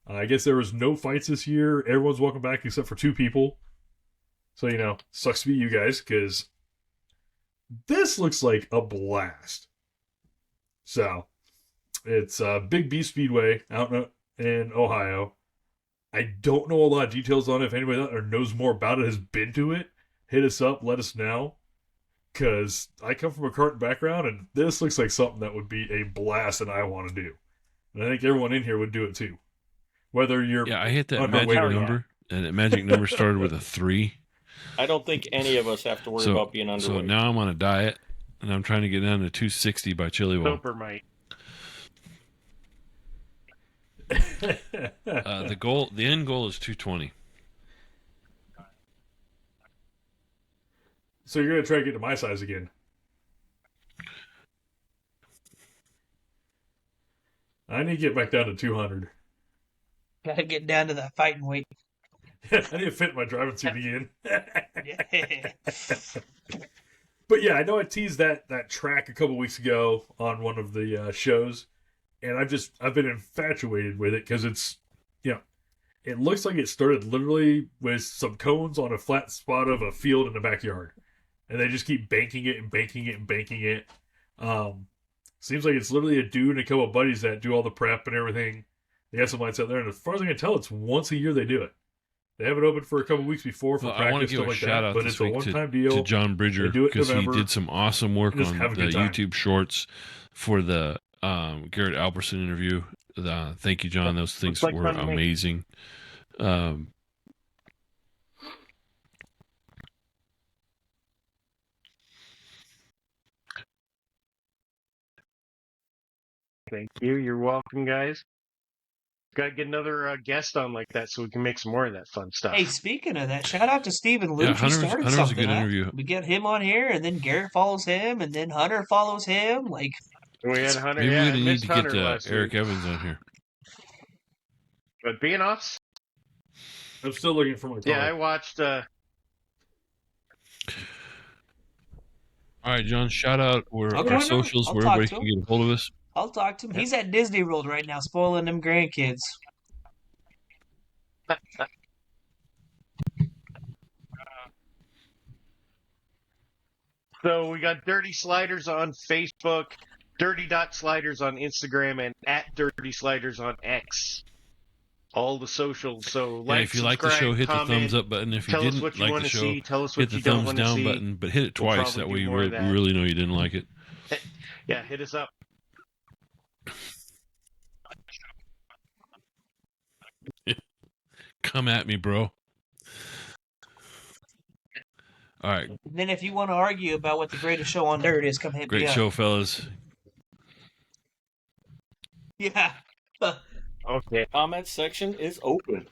I guess there was no fights this year. Everyone's welcome back except for 2 people. So, sucks to be you guys, because this looks like a blast. So, it's Big B Speedway out in Ohio. I don't know a lot of details on it. If anybody out there knows more about it, has been to it, hit us up, let us know. Because I come from a kart background, and this looks like something that would be a blast and I want to do. And I think everyone in here would do it too. Whether you're I hit that magic number, and that magic number started with a 3. I don't think any of us have to worry about being underweight. So now I'm on a diet, and I'm trying to get down to 260 by Chilliwack. Soper might. The end goal is 220. So you're going to try to get to my size again. I need to get back down to 200. Gotta get down to that fighting weight. I need to fit my driving suit again. But yeah, I know I teased that track a couple weeks ago on one of the shows, and I've been infatuated with it because it's, it looks like it started literally with some cones on a flat spot of a field in the backyard. And they just keep banking it and banking it and banking it. Seems like it's literally a dude and a couple of buddies that do all the prep and everything. They have some lights out there, and as far as I can tell, it's once a year they do it. They have it open for a couple weeks before for Well, I want to practice, give stuff a like shout that. out But this it's a week one-time deal. to John Bridger They do it in because he November. did some awesome work Just on have a the good time. YouTube shorts for the Garrett Alberson interview. Thank you, John. Those things like were fun to me. amazing. Thank you. You're welcome, guys. Got to get another guest on like that so we can make some more of that fun stuff. Hey, speaking of that, shout out to Stephen Luch. Yeah, He started Hunter's something. a good Huh? interview. We get him on here, and then Garrett follows him, and then Hunter follows him. Like, We had Hunter. Maybe Yeah, we're I going to need missed to get Hunter last Eric week. Evans on here. But being off, I'm still looking for my product. yeah, I watched. All right, John, shout out Okay. our socials I'll where talk everybody to can him. get a hold of us. I'll talk to him. He's at Disney World right now, spoiling them grandkids. So we got Dirty Sliders on Facebook, Dirty Sliders on Instagram, and at Dirty Sliders on X. All the socials. So Yeah, like, if you like the show, subscribe, hit comment, the thumbs up button. If you tell us didn't what you like want the to show, see. Tell us hit what the you don't thumbs want to down see. button, but hit it We'll twice. probably That do way you more of that. really know you didn't like it. Yeah, hit us up. Come at me, bro. All right. And then if you want to argue about what the greatest show on dirt is, come hit me Great up. show, fellas. Yeah. Okay. Comment section is open.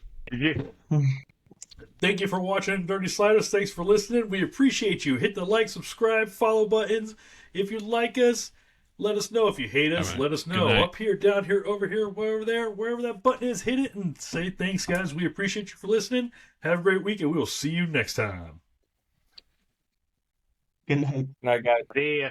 Thank you for watching Dirty Sliders. Thanks for listening. We appreciate you. Hit the like, subscribe, follow buttons. If you like us, let us know. If you hate us, All right. let us Good know. night. Up here, down here, over here, wherever there, wherever that button is, hit it and say thanks, guys. We appreciate you for listening. Have a great week, and we will see you next time. Good night. Night, guys. See ya.